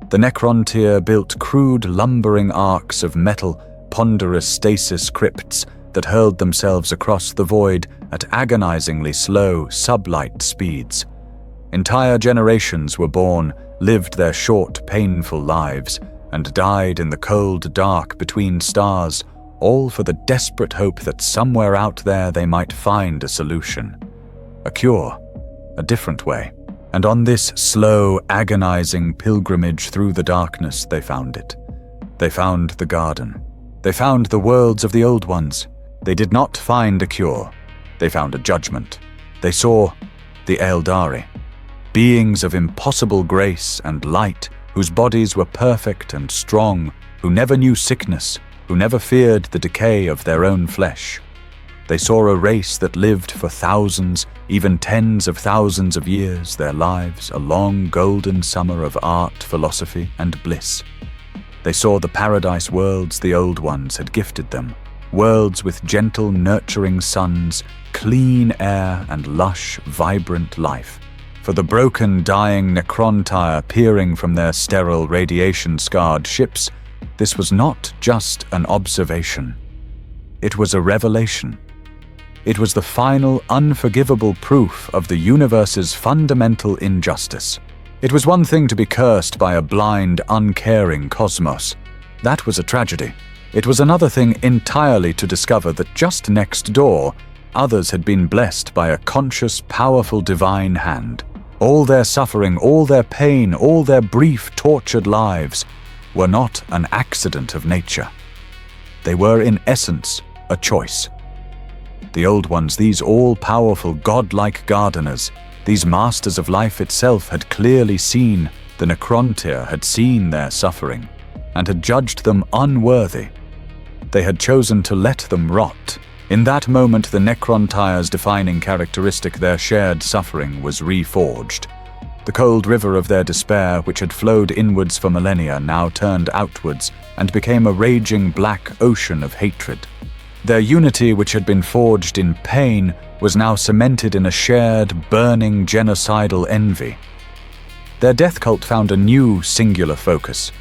The Necrontyr built crude, lumbering arcs of metal, ponderous stasis crypts that hurled themselves across the void at agonizingly slow, sublight speeds. Entire generations were born, lived their short, painful lives, and died in the cold dark between stars, all for the desperate hope that somewhere out there they might find a solution. A cure, a different way. And on this slow, agonizing pilgrimage through the darkness, they found it. They found the garden. They found the worlds of the Old Ones. They did not find a cure. They found a judgment. They saw the Eldari, beings of impossible grace and light, whose bodies were perfect and strong, who never knew sickness, who never feared the decay of their own flesh. They saw a race that lived for thousands, even tens of thousands of years, their lives a long golden summer of art, philosophy, and bliss. They saw the paradise worlds the Old Ones had gifted them, worlds with gentle, nurturing suns, clean air, and lush, vibrant life. For the broken, dying Necrontyr peering from their sterile, radiation-scarred ships, this was not just an observation. It was a revelation. It was the final, unforgivable proof of the universe's fundamental injustice. It was one thing to be cursed by a blind, uncaring cosmos. That was a tragedy. It was another thing entirely to discover that just next door, others had been blessed by a conscious, powerful divine hand. All their suffering, all their pain, all their brief, tortured lives were not an accident of nature. They were, in essence, a choice. The Old Ones, these all-powerful, godlike gardeners, these masters of life itself, had clearly seen the Necrontyr, had seen their suffering, and had judged them unworthy. They had chosen to let them rot. In that moment, the Necrontyr's defining characteristic, their shared suffering, was reforged. The cold river of their despair, which had flowed inwards for millennia, now turned outwards and became a raging black ocean of hatred. Their unity, which had been forged in pain, was now cemented in a shared, burning, genocidal envy. Their death cult found a new, singular focus.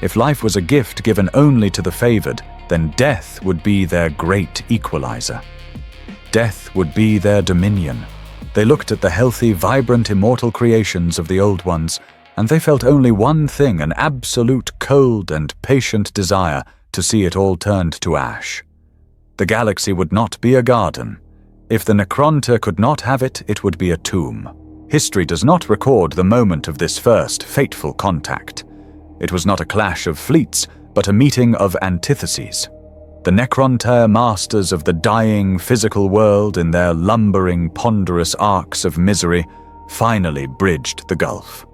If life was a gift given only to the favored, then death would be their great equalizer. Death would be their dominion. They looked at the healthy, vibrant, immortal creations of the Old Ones, and they felt only one thing, an absolute, cold, and patient desire to see it all turned to ash. The galaxy would not be a garden. If the Necrontyr could not have it, it would be a tomb. History does not record the moment of this first, fateful contact. It was not a clash of fleets, but a meeting of antitheses. The Necrontyr, masters of the dying physical world in their lumbering, ponderous arcs of misery, finally bridged the gulf.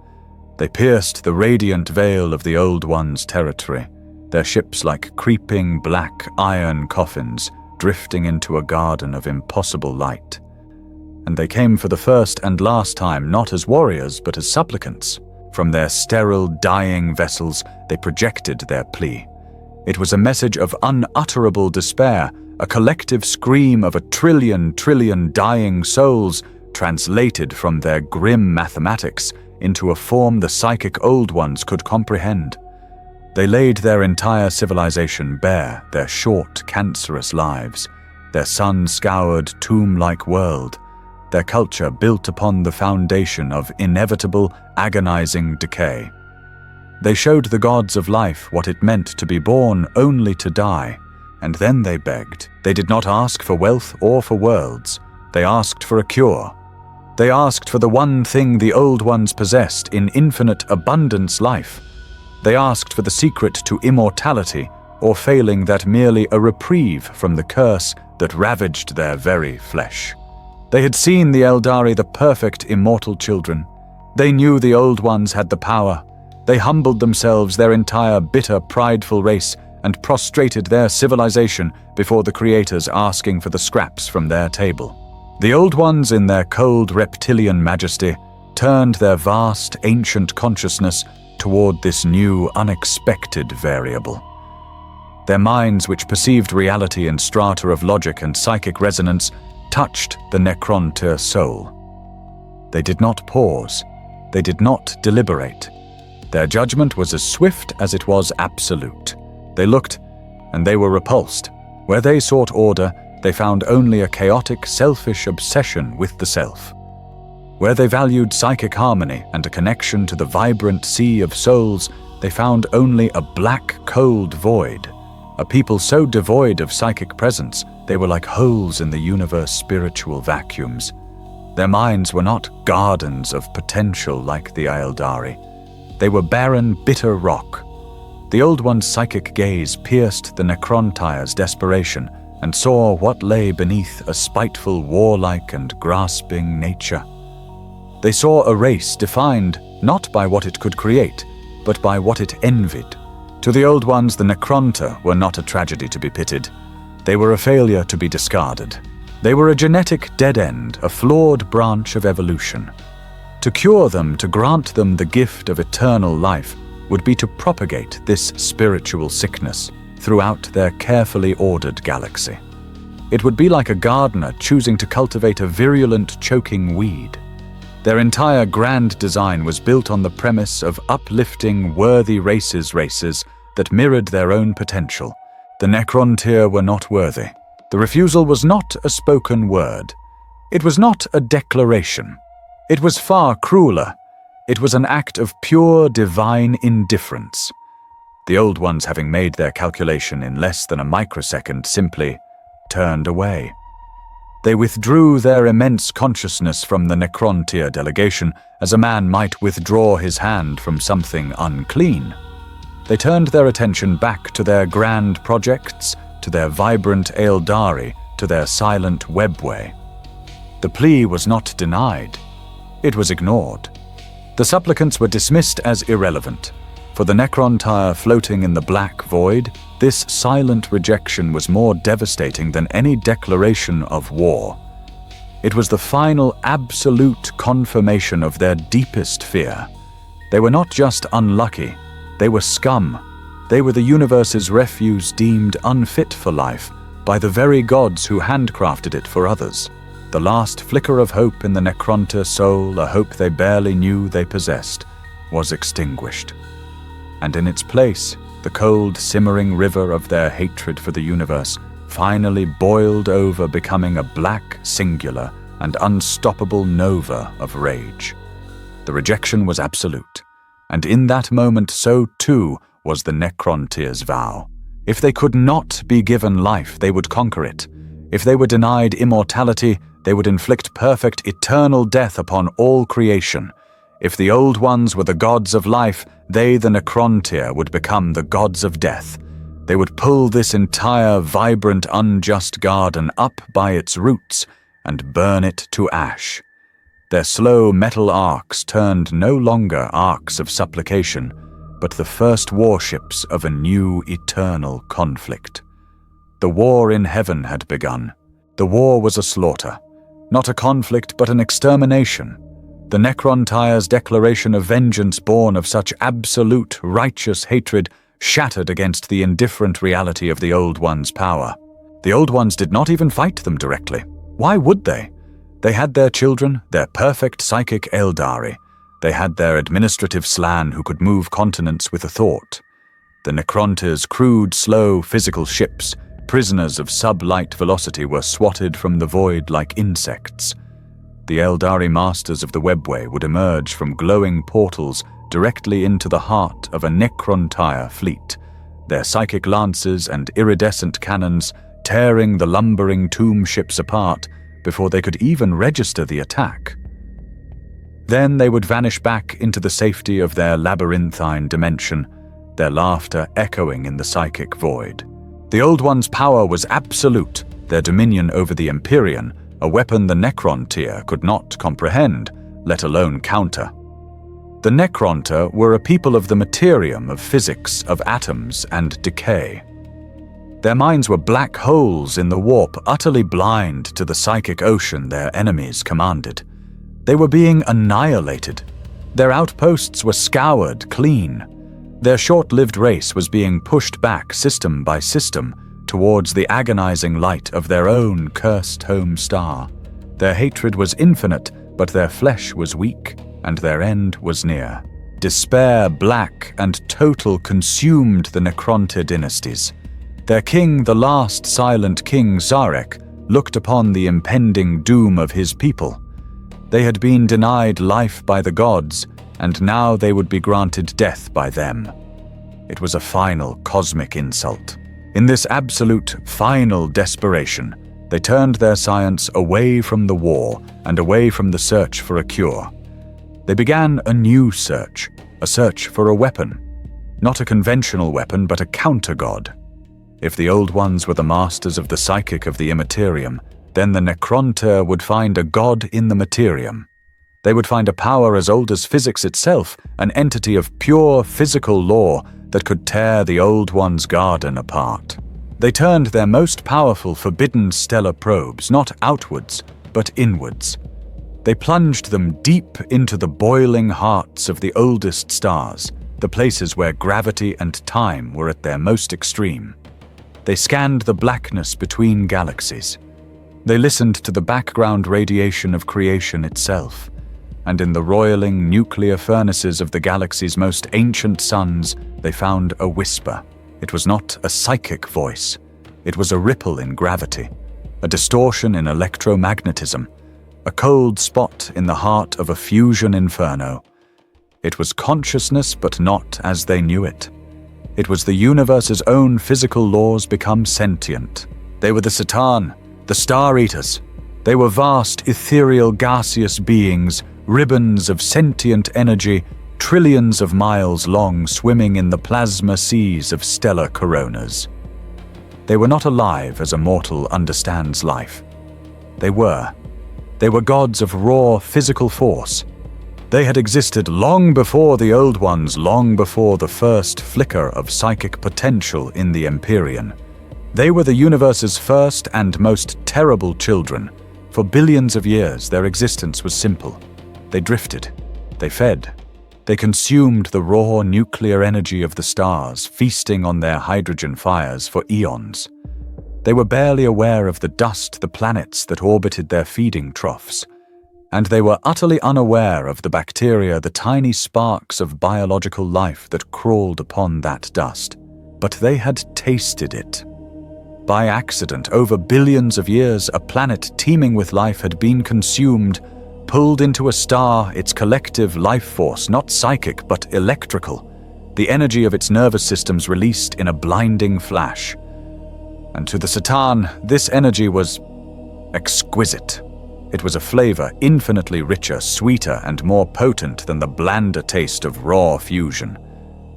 They pierced the radiant veil of the Old Ones' territory, their ships like creeping black iron coffins, drifting into a garden of impossible light. And they came for the first and last time not as warriors but as supplicants. From their sterile, dying vessels, they projected their plea. It was a message of unutterable despair, a collective scream of a trillion dying souls translated from their grim mathematics into a form the psychic old ones could comprehend. They laid their entire civilization bare, their short, cancerous lives, their sun-scoured, tomb-like world, their culture built upon the foundation of inevitable, agonizing decay. They showed the gods of life what it meant to be born only to die, and then they begged. They did not ask for wealth or for worlds. They asked for a cure. They asked for the one thing the old ones possessed in infinite abundance life. They asked for the secret to immortality, or failing that merely a reprieve from the curse that ravaged their very flesh. They had seen the Eldari the perfect immortal children. They knew the old ones had the power. They humbled themselves, their entire bitter, prideful race, and prostrated their civilization before the creators, asking for the scraps from their table. The old ones, in their cold reptilian majesty, turned their vast, ancient consciousness toward this new, unexpected variable. Their minds, which perceived reality in strata of logic and psychic resonance, touched the Necrontyr soul. They did not pause. They did not deliberate. Their judgment was as swift as it was absolute. They looked, and they were repulsed. Where they sought order, they found only a chaotic, selfish obsession with the self. Where they valued psychic harmony and a connection to the vibrant sea of souls, they found only a black, cold void. A people so devoid of psychic presence, they were like holes in the universe's spiritual vacuums. Their minds were not gardens of potential like the Eldari. They were barren, bitter rock. The Old One's psychic gaze pierced the Necrontyr's desperation and saw what lay beneath a spiteful, warlike and grasping nature. They saw a race defined not by what it could create, but by what it envied. To the Old Ones, the Necrontyr were not a tragedy to be pitied. They were a failure to be discarded. They were a genetic dead end, a flawed branch of evolution. To cure them, to grant them the gift of eternal life, would be to propagate this spiritual sickness throughout their carefully ordered galaxy. It would be like a gardener choosing to cultivate a virulent, choking weed. Their entire grand design was built on the premise of uplifting worthy races that mirrored their own potential. The Necrontyr were not worthy. The refusal was not a spoken word. It was not a declaration. It was far crueler. It was an act of pure divine indifference. The Old Ones, having made their calculation in less than a microsecond, simply turned away. They withdrew their immense consciousness from the Necrontyr delegation as a man might withdraw his hand from something unclean. They turned their attention back to their grand projects, to their vibrant Eldari, to their silent webway. The plea was not denied. It was ignored. The supplicants were dismissed as irrelevant. For the Necrontyr floating in the black void, this silent rejection was more devastating than any declaration of war. It was the final absolute confirmation of their deepest fear. They were not just unlucky, they were scum. They were the universe's refuse deemed unfit for life by the very gods who handcrafted it for others. The last flicker of hope in the Necrontyr soul, a hope they barely knew they possessed, was extinguished. And in its place, the cold, simmering river of their hatred for the universe finally boiled over, becoming a black, singular, and unstoppable nova of rage. The rejection was absolute, and in that moment so too was the Necrontyr's vow. If they could not be given life, they would conquer it. If they were denied immortality, they would inflict perfect, eternal death upon all creation. If the Old Ones were the gods of life, they, the Necrontyr, would become the gods of death. They would pull this entire, vibrant, unjust garden up by its roots and burn it to ash. Their slow metal arcs turned no longer arcs of supplication, but the first warships of a new eternal conflict. The war in heaven had begun. The war was a slaughter, not a conflict but an extermination. The Necrontyre's declaration of vengeance born of such absolute, righteous hatred shattered against the indifferent reality of the Old One's power. The Old Ones did not even fight them directly. Why would they? They had their children, their perfect psychic Eldari. They had their administrative Slann who could move continents with a thought. The Necrontyre's crude, slow, physical ships, prisoners of sub-light velocity, were swatted from the void like insects. The Eldari masters of the webway would emerge from glowing portals directly into the heart of a Necrontyre fleet, their psychic lances and iridescent cannons tearing the lumbering tomb ships apart before they could even register the attack. Then they would vanish back into the safety of their labyrinthine dimension, their laughter echoing in the psychic void. The Old One's power was absolute, their dominion over the Empyrean, a weapon the Necrontyre could not comprehend, let alone counter. The Necrontyre were a people of the materium of physics, of atoms and decay. Their minds were black holes in the warp, utterly blind to the psychic ocean their enemies commanded. They were being annihilated. Their outposts were scoured clean. Their short-lived race was being pushed back system by system towards the agonizing light of their own cursed home star. Their hatred was infinite, but their flesh was weak, and their end was near. Despair, black and total, consumed the Necrontyre dynasties. Their king, the last silent king Zarek, looked upon the impending doom of his people. They had been denied life by the gods, and now they would be granted death by them. It was a final cosmic insult. In this absolute, final desperation, they turned their science away from the war and away from the search for a cure. They began a new search, a search for a weapon. Not a conventional weapon, but a counter-god. If the Old Ones were the masters of the psychic of the Immaterium, then the Necrontyre would find a god in the Materium. They would find a power as old as physics itself, an entity of pure physical law that could tear the Old One's garden apart. They turned their most powerful forbidden stellar probes not outwards, but inwards. They plunged them deep into the boiling hearts of the oldest stars, the places where gravity and time were at their most extreme. They scanned the blackness between galaxies. They listened to the background radiation of creation itself, and in the roiling nuclear furnaces of the galaxy's most ancient suns, they found a whisper. It was not a psychic voice. It was a ripple in gravity, a distortion in electromagnetism, a cold spot in the heart of a fusion inferno. It was consciousness, but not as they knew it. It was the universe's own physical laws become sentient. They were the Satan, the Star Eaters. They were vast, ethereal, gaseous beings, ribbons of sentient energy, trillions of miles long, swimming in the plasma seas of stellar coronas. They were not alive as a mortal understands life. They were gods of raw physical force. They had existed long before the Old Ones, long before the first flicker of psychic potential in the Empyrean. They were the universe's first and most terrible children. For billions of years, their existence was simple. They drifted. They fed. They consumed the raw nuclear energy of the stars, feasting on their hydrogen fires for eons. They were barely aware of the dust, the planets that orbited their feeding troughs. And they were utterly unaware of the bacteria, the tiny sparks of biological life that crawled upon that dust. But they had tasted it. By accident, over billions of years, a planet teeming with life had been consumed, pulled into a star, its collective life force, not psychic but electrical, the energy of its nervous systems released in a blinding flash. And to the Satan, this energy was exquisite. It was a flavor infinitely richer, sweeter, and more potent than the blander taste of raw fusion.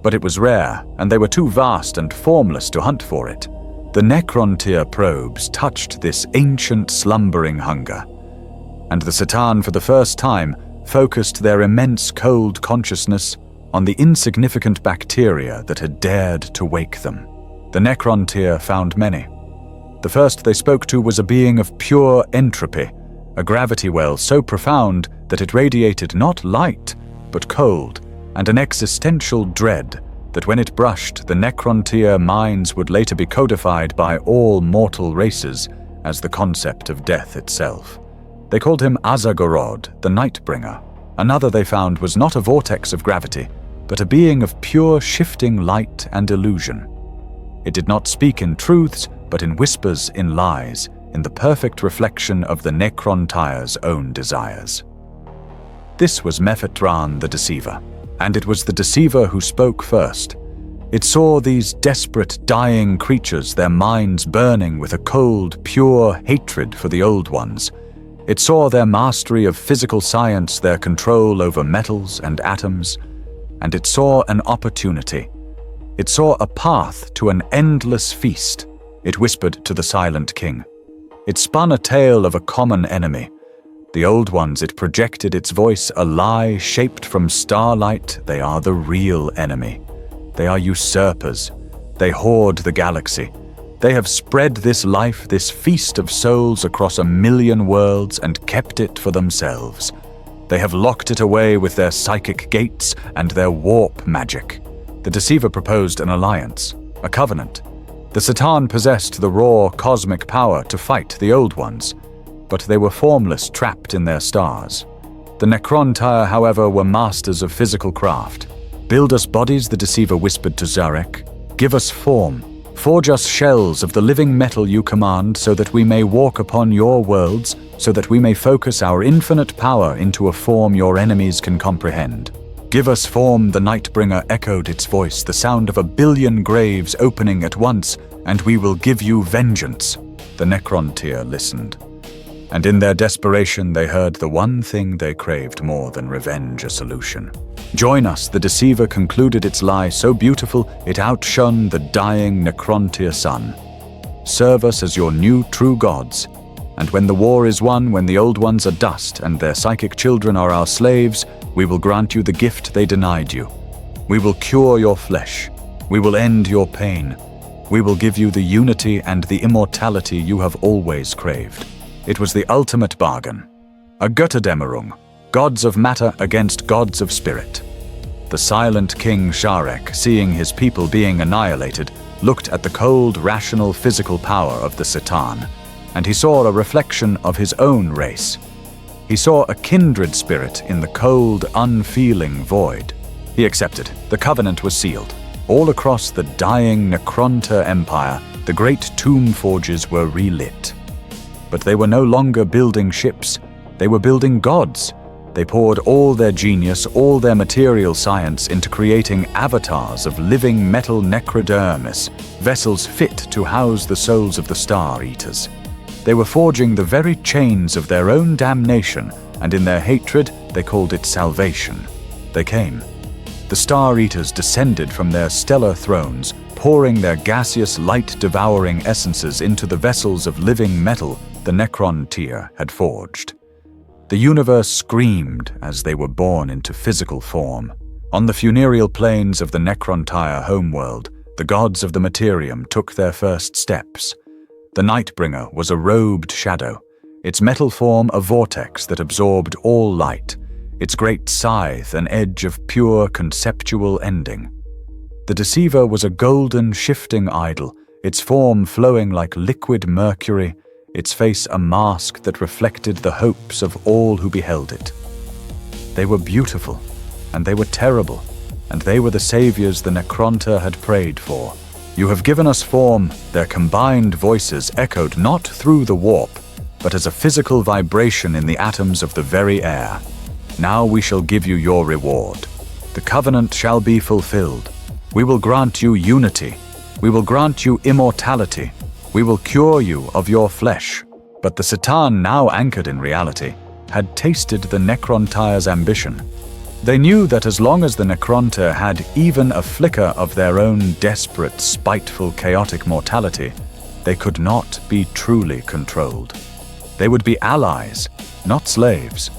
But it was rare, and they were too vast and formless to hunt for it. The Necrontyre probes touched this ancient slumbering hunger, and the Satan for the first time focused their immense cold consciousness on the insignificant bacteria that had dared to wake them. The Necrontyre found many. The first they spoke to was a being of pure entropy, a gravity well so profound that it radiated not light, but cold, and an existential dread that when it brushed the Necrontyr minds would later be codified by all mortal races as the concept of death itself. They called him Azagorod, the Nightbringer. Another they found was not a vortex of gravity, but a being of pure shifting light and illusion. It did not speak in truths, but in whispers, in lies, in the perfect reflection of the Necrontyr's own desires. This was Mephitran the Deceiver, and it was the Deceiver who spoke first. It saw these desperate, dying creatures, their minds burning with a cold, pure hatred for the Old Ones. It saw their mastery of physical science, their control over metals and atoms, and it saw an opportunity. It saw a path to an endless feast. It whispered to the Silent King. It spun a tale of a common enemy. The Old Ones, it projected its voice, a lie shaped from starlight. They are the real enemy. They are usurpers. They hoard the galaxy. They have spread this life, this feast of souls across 1,000,000 worlds and kept it for themselves. They have locked it away with their psychic gates and their warp magic. The Deceiver proposed an alliance, a covenant. The Satan possessed the raw cosmic power to fight the Old Ones, but they were formless, trapped in their stars. The Necrontyr, however, were masters of physical craft. "Build us bodies," the Deceiver whispered to Zarek. "Give us form. Forge us shells of the living metal you command, so that we may walk upon your worlds, so that we may focus our infinite power into a form your enemies can comprehend. Give us form," the Nightbringer echoed its voice, the sound of 1,000,000,000 graves opening at once, "and we will give you vengeance." The Necrontyr listened, and in their desperation they heard the one thing they craved more than revenge, a solution. "Join us," the Deceiver concluded its lie so beautiful it outshone the dying Necrontyr sun. "Serve us as your new true gods, and when the war is won, when the Old Ones are dust and their psychic children are our slaves, we will grant you the gift they denied you. We will cure your flesh. We will end your pain. We will give you the unity and the immortality you have always craved." It was the ultimate bargain. A Götterdämmerung, gods of matter against gods of spirit. The Silent King Sharek, seeing his people being annihilated, looked at the cold, rational, physical power of the Satan, and he saw a reflection of his own race. He saw a kindred spirit in the cold, unfeeling void. He accepted. The covenant was sealed. All across the dying Necrontyr Empire, the great tomb forges were relit. But they were no longer building ships. They were building gods. They poured all their genius, all their material science into creating avatars of living metal necrodermis, vessels fit to house the souls of the Star Eaters. They were forging the very chains of their own damnation, and in their hatred, they called it salvation. They came. The Star Eaters descended from their stellar thrones, pouring their gaseous, light-devouring essences into the vessels of living metal the Necrontyr had forged. The universe screamed as they were born into physical form. On the funereal plains of the Necrontyr homeworld, the gods of the Materium took their first steps. The Nightbringer was a robed shadow, its metal form a vortex that absorbed all light, its great scythe an edge of pure conceptual ending. The Deceiver was a golden shifting idol, its form flowing like liquid mercury, its face a mask that reflected the hopes of all who beheld it. They were beautiful, and they were terrible, and they were the saviors the Necrontyr had prayed for. "You have given us form," their combined voices echoed not through the warp, but as a physical vibration in the atoms of the very air. "Now we shall give you your reward. The covenant shall be fulfilled. We will grant you unity. We will grant you immortality. We will cure you of your flesh." But the Satan, now anchored in reality, had tasted the Necrontyr's ambition. They knew that as long as the Necrontyr had even a flicker of their own desperate, spiteful, chaotic mortality, they could not be truly controlled. They would be allies, not slaves.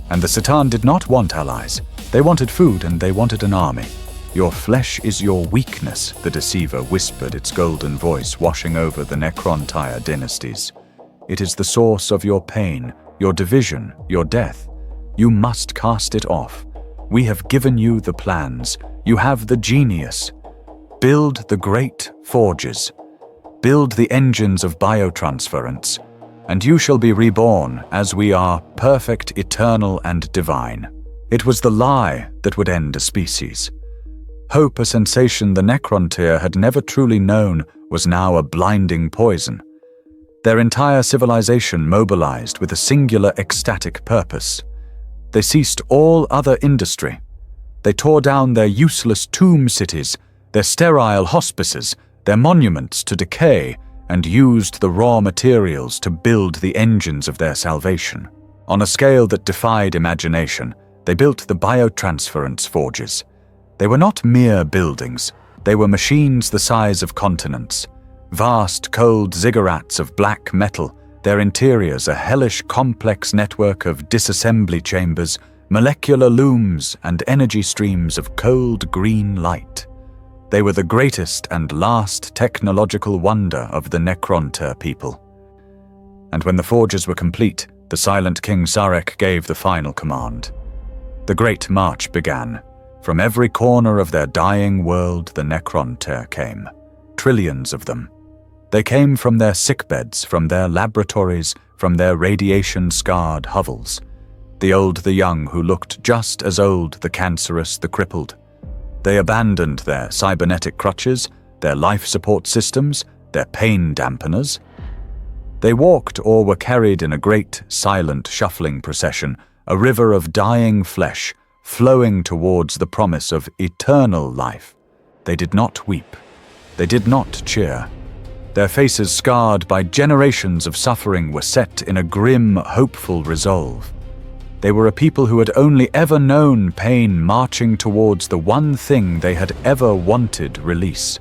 And the Satan did not want allies. They wanted food and they wanted an army. Your flesh is your weakness, the deceiver whispered, its golden voice washing over the Necrontire dynasties. It is the source of your pain, your division, your death. You must cast it off. We have given you the plans. You have the genius. Build the great forges. Build the engines of biotransference, and you shall be reborn as we are, perfect, eternal, and divine. It was the lie that would end a species. Hope, a sensation the Necrontyr had never truly known, was now a blinding poison. Their entire civilization mobilized with a singular ecstatic purpose. They ceased all other industry. They tore down their useless tomb cities, their sterile hospices, their monuments to decay, and used the raw materials to build the engines of their salvation. On a scale that defied imagination, they built the biotransference forges. They were not mere buildings. They were machines the size of continents. Vast, cold ziggurats of black metal, their interiors a hellish complex network of disassembly chambers, molecular looms, and energy streams of cold green light. They were the greatest and last technological wonder of the Necrontyr people. And when the forges were complete, the silent King Zarek gave the final command. The great march began. From every corner of their dying world, the Necrontyr came. Trillions of them. They came from their sickbeds, from their laboratories, from their radiation-scarred hovels. The old, the young, who looked just as old, the cancerous, the crippled. They abandoned their cybernetic crutches, their life support systems, their pain dampeners. They walked or were carried in a great, silent, shuffling procession, a river of dying flesh, flowing towards the promise of eternal life. They did not weep. They did not cheer. Their faces, scarred by generations of suffering, were set in a grim, hopeful resolve. They were a people who had only ever known pain, marching towards the one thing they had ever wanted: release.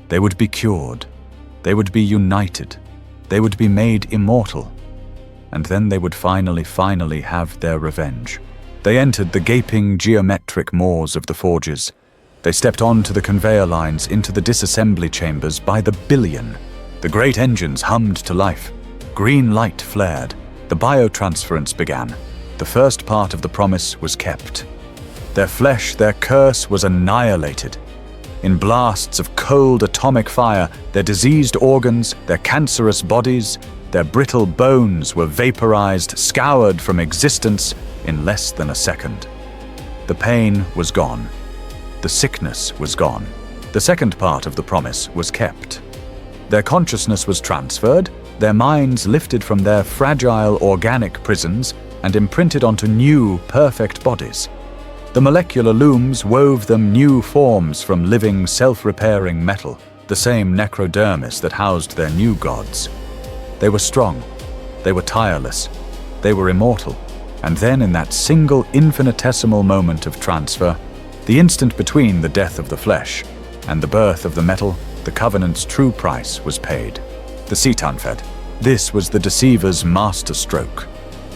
They would be cured. They would be united. They would be made immortal. And then they would finally have their revenge. They entered the gaping geometric maws of the forges. They stepped onto the conveyor lines, into the disassembly chambers by the billion. The great engines hummed to life. Green light flared. The biotransference began. The first part of the promise was kept. Their flesh, their curse, was annihilated. In blasts of cold atomic fire, their diseased organs, their cancerous bodies, their brittle bones were vaporized, scoured from existence in less than a second. The pain was gone. The sickness was gone. The second part of the promise was kept. Their consciousness was transferred, their minds lifted from their fragile organic prisons and imprinted onto new, perfect bodies. The molecular looms wove them new forms from living, self-repairing metal, the same necrodermis that housed their new gods. They were strong. They were tireless. They were immortal. And then, in that single infinitesimal moment of transfer, the instant between the death of the flesh and the birth of the metal, the Covenant's true price was paid. The Cetanfed. This was the deceiver's master stroke.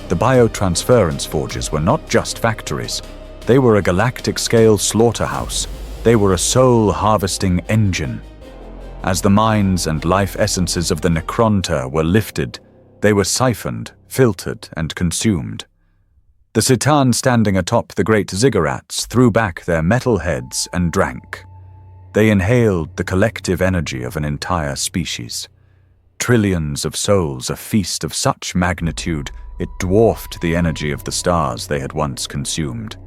The biotransference forges were not just factories. They were a galactic-scale slaughterhouse. They were a soul-harvesting engine. As the minds and life essences of the Necrontyr were lifted, they were siphoned, filtered, and consumed. The Citan standing atop the great ziggurats threw back their metal heads and drank. They inhaled the collective energy of an entire species. Trillions of souls, a feast of such magnitude it dwarfed the energy of the stars they had once consumed.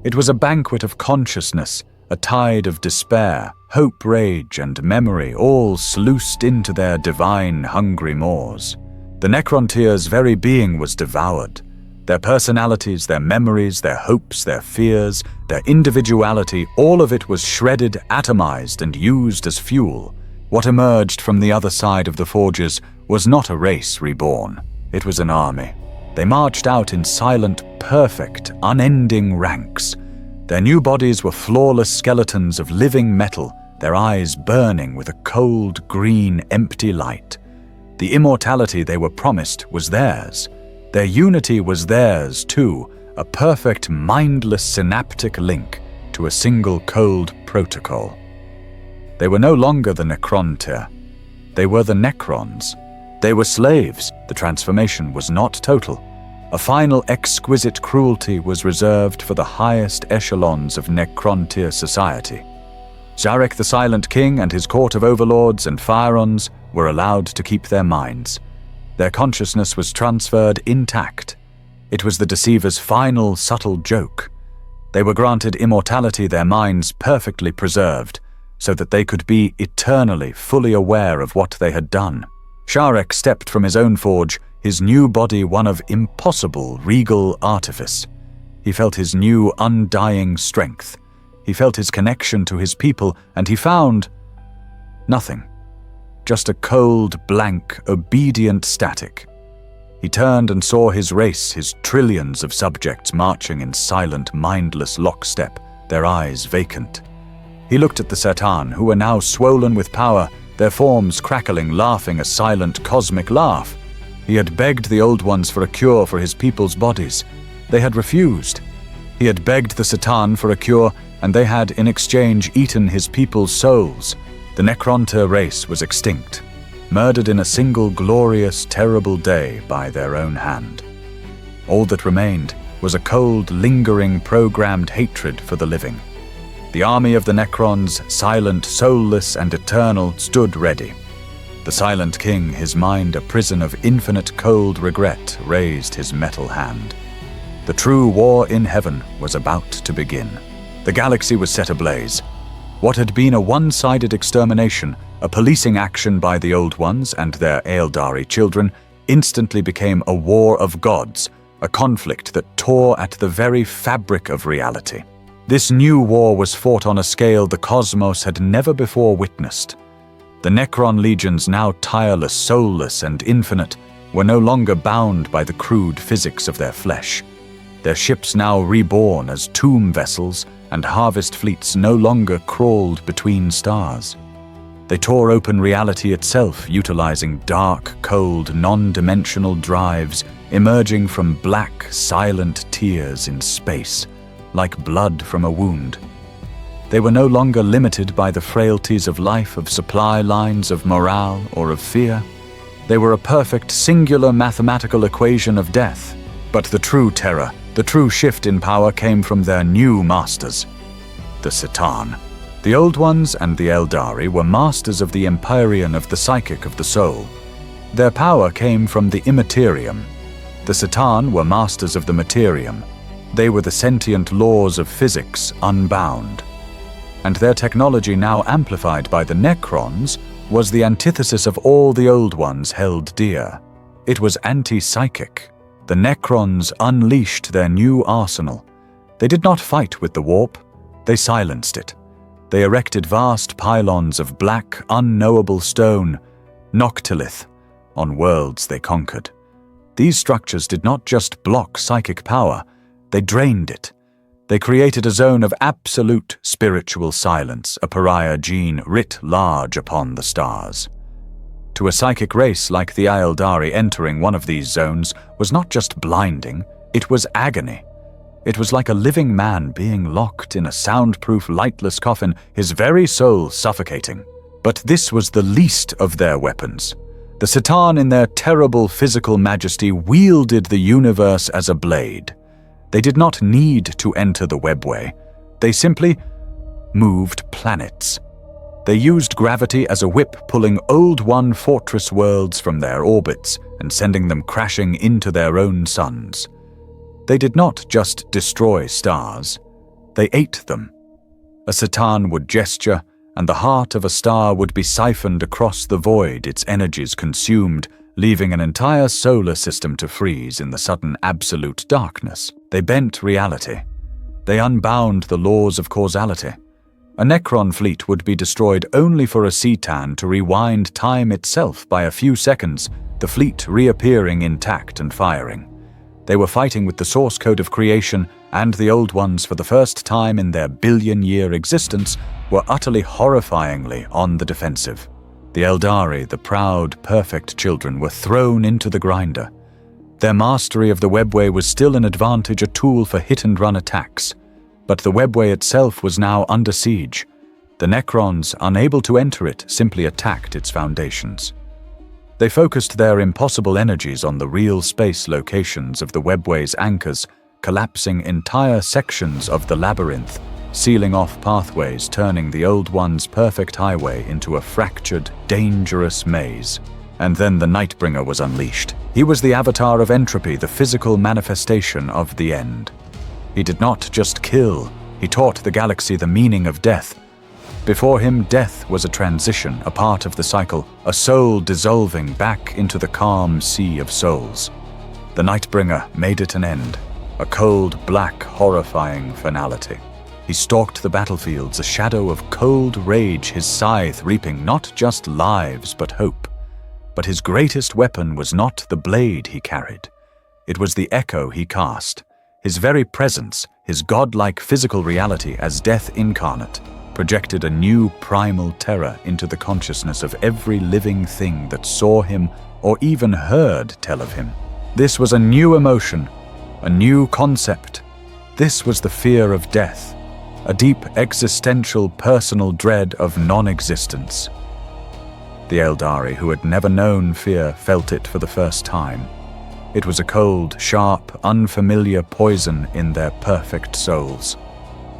It was a banquet of consciousness, a tide of despair, hope, rage, and memory, all sluiced into their divine, hungry maws. The Necrontyr's very being was devoured. Their personalities, their memories, their hopes, their fears, their individuality, all of it was shredded, atomized, and used as fuel. What emerged from the other side of the forges was not a race reborn. It was an army. They marched out in silent, perfect, unending ranks. Their new bodies were flawless skeletons of living metal, their eyes burning with a cold, green, empty light. The immortality they were promised was theirs. Their unity was theirs, too, a perfect, mindless synaptic link, to a single cold protocol. They were no longer the Necrontyr. They were the Necrons. They were slaves. The transformation was not total. A final exquisite cruelty was reserved for the highest echelons of Necrontyr society. Zarek the Silent King and his court of overlords and Phyrons were allowed to keep their minds. Their consciousness was transferred intact. It was the deceiver's final subtle joke. They were granted immortality, their minds perfectly preserved, so that they could be eternally fully aware of what they had done. Sharek stepped from his own forge, his new body one of impossible regal artifice. He felt his new undying strength. He felt his connection to his people, and he found nothing. Just a cold, blank, obedient static. He turned and saw his race, his trillions of subjects marching in silent, mindless lockstep, their eyes vacant. He looked at the Satan, who were now swollen with power, their forms crackling, laughing a silent cosmic laugh. He had begged the Old Ones for a cure for his people's bodies. They had refused. He had begged the Satan for a cure, and they had in exchange eaten his people's souls. The Necrontyr race was extinct, murdered in a single glorious, terrible day by their own hand. All that remained was a cold, lingering, programmed hatred for the living. The army of the Necrons, silent, soulless, and eternal, stood ready. The Silent King, his mind a prison of infinite cold regret, raised his metal hand. The true war in heaven was about to begin. The galaxy was set ablaze. What had been a one-sided extermination, a policing action by the Old Ones and their Aeldari children, instantly became a war of gods, a conflict that tore at the very fabric of reality. This new war was fought on a scale the cosmos had never before witnessed. The Necron legions, now tireless, soulless, and infinite, were no longer bound by the crude physics of their flesh. Their ships now reborn as tomb vessels, and harvest fleets no longer crawled between stars. They tore open reality itself, utilizing dark, cold, non-dimensional drives emerging from black, silent tears in space, like blood from a wound. They were no longer limited by the frailties of life, of supply lines, of morale, or of fear. They were a perfect, singular mathematical equation of death. But the true terror, the true shift in power came from their new masters, the Satan. The Old Ones and the Eldari were masters of the Empyrean of the psychic of the soul. Their power came from the immaterium. The Satan were masters of the materium. They were the sentient laws of physics, unbound. And their technology, now amplified by the Necrons, was the antithesis of all the Old Ones held dear. It was anti-psychic. The Necrons unleashed their new arsenal. They did not fight with the warp. They silenced it. They erected vast pylons of black, unknowable stone, Noctilith, on worlds they conquered. These structures did not just block psychic power, they drained it. They created a zone of absolute spiritual silence, a pariah gene writ large upon the stars. To a psychic race like the Aeldari, entering one of these zones was not just blinding, it was agony. It was like a living man being locked in a soundproof, lightless coffin, his very soul suffocating. But this was the least of their weapons. The Satan, in their terrible physical majesty, wielded the universe as a blade. They did not need to enter the webway. They simply moved planets. They used gravity as a whip, pulling Old One fortress worlds from their orbits and sending them crashing into their own suns. They did not just destroy stars, they ate them. A Satan would gesture, and the heart of a star would be siphoned across the void, its energies consumed, leaving an entire solar system to freeze in the sudden absolute darkness. They bent reality. They unbound the laws of causality. A Necron fleet would be destroyed only for a Cetan to rewind time itself by a few seconds, the fleet reappearing intact and firing. They were fighting with the source code of creation, and the Old Ones, for the first time in their billion-year existence, were utterly horrifyingly on the defensive. The Eldari, the proud, perfect children, were thrown into the grinder. Their mastery of the webway was still an advantage, a tool for hit-and-run attacks. But the webway itself was now under siege. The Necrons, unable to enter it, simply attacked its foundations. They focused their impossible energies on the real space locations of the webway's anchors, collapsing entire sections of the labyrinth, sealing off pathways, turning the Old One's perfect highway into a fractured, dangerous maze. And then the Nightbringer was unleashed. He was the avatar of entropy, the physical manifestation of the end. He did not just kill, he taught the galaxy the meaning of death. Before him, death was a transition, a part of the cycle, a soul dissolving back into the calm sea of souls. The Nightbringer made it an end, a cold, black, horrifying finality. He stalked the battlefields, a shadow of cold rage, his scythe reaping not just lives but hope. But his greatest weapon was not the blade he carried. It was the echo he cast. His very presence, his godlike physical reality as death incarnate, projected a new primal terror into the consciousness of every living thing that saw him or even heard tell of him. This was a new emotion, a new concept. This was the fear of death, a deep existential personal dread of non-existence. The Eldari, who had never known fear, felt it for the first time. It was a cold, sharp, unfamiliar poison in their perfect souls.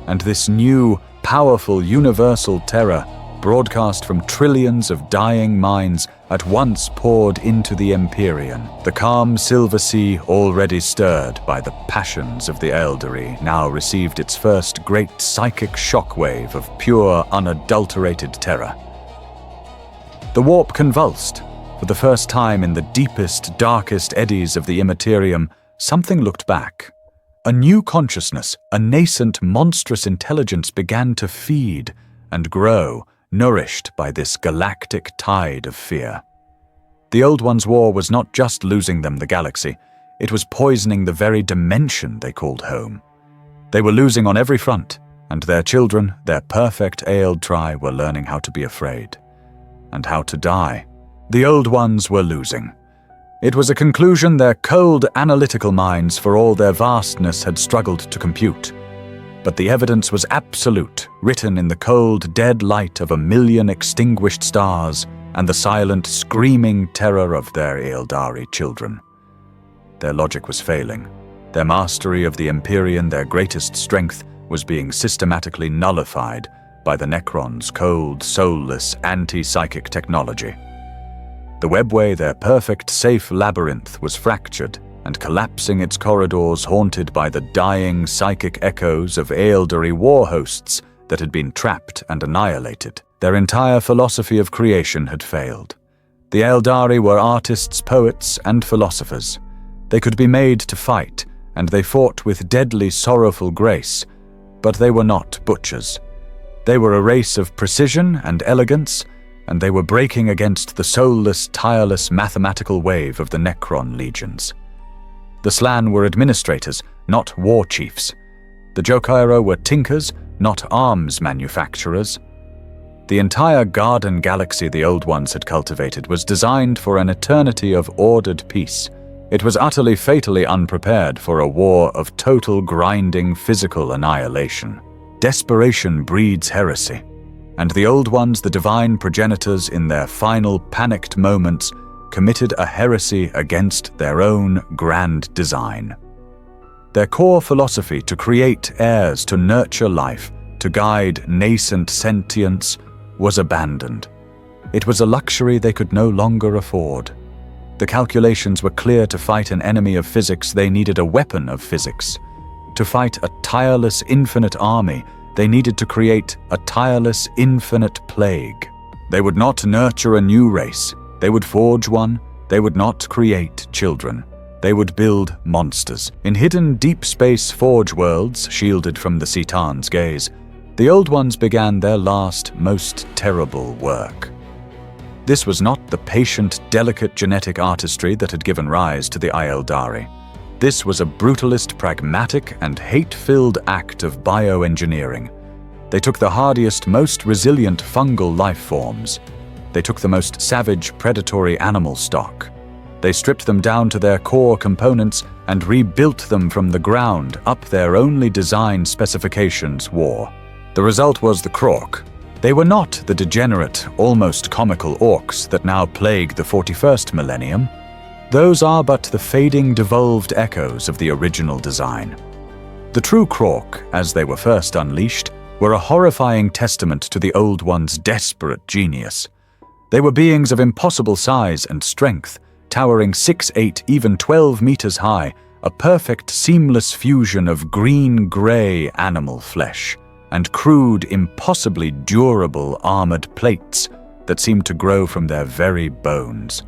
And this new, powerful, universal terror, broadcast from trillions of dying minds, at once poured into the Empyrean. The calm Silver Sea, already stirred by the passions of the Eldari, now received its first great psychic shockwave of pure, unadulterated terror. The warp convulsed. For the first time in the deepest, darkest eddies of the Immaterium, something looked back. A new consciousness, a nascent, monstrous intelligence began to feed and grow, nourished by this galactic tide of fear. The Old One's war was not just losing them the galaxy, it was poisoning the very dimension they called home. They were losing on every front, and their children, their perfect Eldari, were learning how to be afraid. And how to die. The Old Ones were losing. It was a conclusion their cold, analytical minds, for all their vastness, had struggled to compute. But the evidence was absolute, written in the cold, dead light of 1,000,000 extinguished stars and the silent, screaming terror of their Eldari children. Their logic was failing. Their mastery of the Empyrean, their greatest strength, was being systematically nullified by the Necrons' cold, soulless, anti-psychic technology. The webway, their perfect, safe labyrinth, was fractured and collapsing, its corridors haunted by the dying psychic echoes of Eldari war hosts that had been trapped and annihilated. Their entire philosophy of creation had failed. The Eldari were artists, poets, and philosophers. They could be made to fight, and they fought with deadly, sorrowful grace, but they were not butchers. They were a race of precision and elegance, and they were breaking against the soulless, tireless mathematical wave of the Necron legions. The Slann were administrators, not war chiefs. The Jokairo were tinkers, not arms manufacturers. The entire garden galaxy the Old Ones had cultivated was designed for an eternity of ordered peace. It was utterly, fatally unprepared for a war of total, grinding, physical annihilation. Desperation breeds heresy, and the Old Ones, the divine progenitors, in their final panicked moments, committed a heresy against their own grand design. Their core philosophy, to create heirs, to nurture life, to guide nascent sentience, was abandoned. It was a luxury they could no longer afford. The calculations were clear: to fight an enemy of physics, they needed a weapon of physics. To fight a tireless, infinite army, they needed to create a tireless, infinite plague. They would not nurture a new race. They would forge one. They would not create children. They would build monsters. In hidden deep space forge worlds, shielded from the Citan's gaze, the Old Ones began their last, most terrible work. This was not the patient, delicate genetic artistry that had given rise to the Eldari. This was a brutalist, pragmatic, and hate-filled act of bioengineering. They took the hardiest, most resilient fungal life forms. They took the most savage, predatory animal stock. They stripped them down to their core components and rebuilt them from the ground up their only design specifications war. The result was the Krork. They were not the degenerate, almost comical orcs that now plague the 41st millennium. Those are but the fading, devolved echoes of the original design. The true Krork, as they were first unleashed, were a horrifying testament to the Old One's desperate genius. They were beings of impossible size and strength, towering 6, 8, even 12 meters high, a perfect, seamless fusion of green-gray animal flesh and crude, impossibly durable armored plates that seemed to grow from their very bones.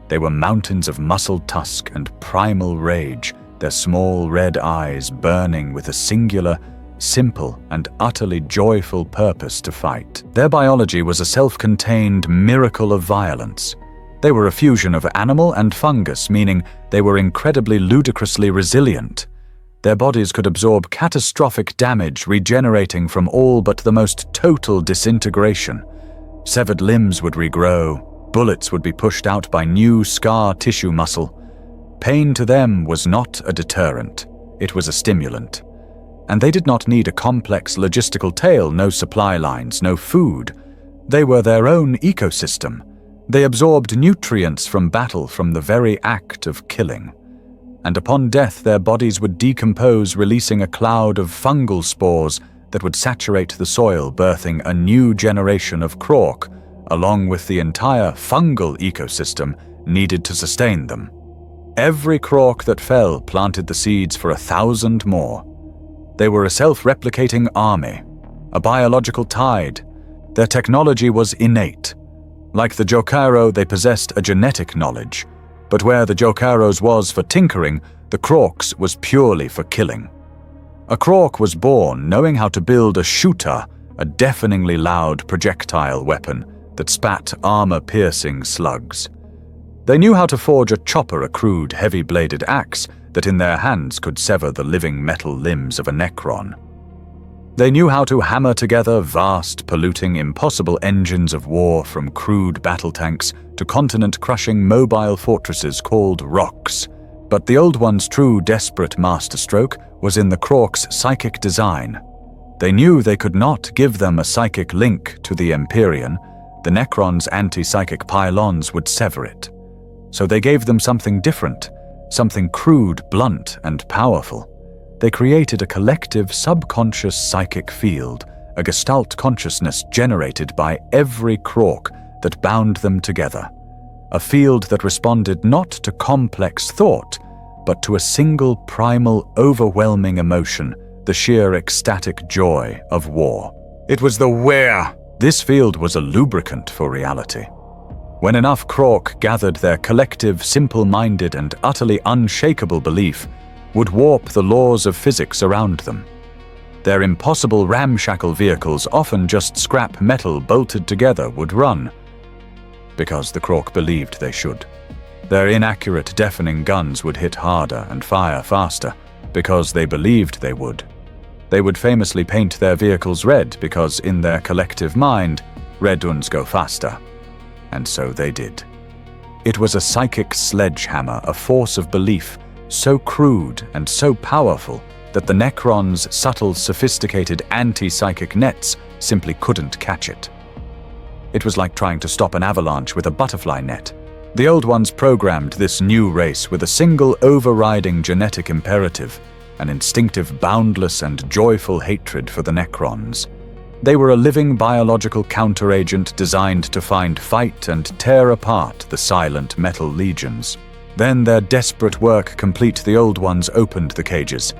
They were mountains of muscled tusk and primal rage, their small red eyes burning with a singular, simple, and utterly joyful purpose to fight. Their biology was a self-contained miracle of violence. They were a fusion of animal and fungus, meaning they were incredibly ludicrously resilient. Their bodies could absorb catastrophic damage, regenerating from all but the most total disintegration. Severed limbs would regrow, bullets would be pushed out by new scar tissue muscle. Pain to them was not a deterrent, it was a stimulant. And they did not need a complex logistical tale, no supply lines, no food. They were their own ecosystem. They absorbed nutrients from battle from the very act of killing. And upon death their bodies would decompose, releasing a cloud of fungal spores that would saturate the soil, birthing a new generation of Krork, along with the entire fungal ecosystem needed to sustain them. Every Krork that fell planted the seeds for 1,000 more. They were a self-replicating army, a biological tide. Their technology was innate. Like the Jokaro, they possessed a genetic knowledge, but where the Jokaros was for tinkering, the Krorks was purely for killing. A Krork was born knowing how to build a shooter, a deafeningly loud projectile weapon that spat armor-piercing slugs. They knew how to forge a chopper, a crude, heavy-bladed axe that in their hands could sever the living metal limbs of a Necron. They knew how to hammer together vast, polluting, impossible engines of war, from crude battle tanks to continent-crushing mobile fortresses called rocks. But the Old One's true desperate masterstroke was in the Krork's psychic design. They knew they could not give them a psychic link to the Empyrean. The Necron's anti-psychic pylons would sever it. So they gave them something different, something crude, blunt, and powerful. They created a collective subconscious psychic field, a gestalt consciousness generated by every Krork that bound them together. A field that responded not to complex thought, but to a single primal, overwhelming emotion, the sheer ecstatic joy of war. It was the where. This field was a lubricant for reality. When enough Krork gathered, their collective, simple-minded, and utterly unshakable belief would warp the laws of physics around them. Their impossible ramshackle vehicles, often just scrap metal bolted together, would run, because the Krork believed they should. Their inaccurate, deafening guns would hit harder and fire faster, because they believed they would. They would famously paint their vehicles red, because in their collective mind, red ones go faster. And so they did. It was a psychic sledgehammer, a force of belief, so crude and so powerful that the Necron's subtle, sophisticated anti-psychic nets simply couldn't catch it. It was like trying to stop an avalanche with a butterfly net. The Old Ones programmed this new race with a single overriding genetic imperative, an instinctive, boundless, and joyful hatred for the Necrons. They were a living biological counteragent designed to find, fight, and tear apart the silent metal legions. Then, their desperate work complete, the Old Ones opened the cages.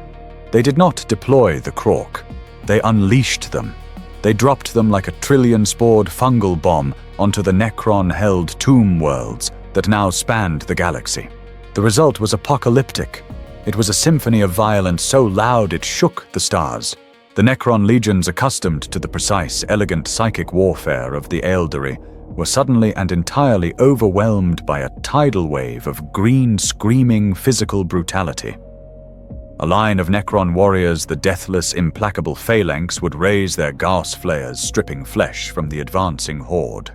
They did not deploy the Krork. They unleashed them. They dropped them like a trillion-spored fungal bomb onto the Necron-held tomb worlds that now spanned the galaxy. The result was apocalyptic. It was a symphony of violence so loud it shook the stars. The Necron legions, accustomed to the precise, elegant psychic warfare of the Aeldery, were suddenly and entirely overwhelmed by a tidal wave of green, screaming physical brutality. A line of Necron warriors, the deathless, implacable phalanx, would raise their Gauss flares, stripping flesh from the advancing horde.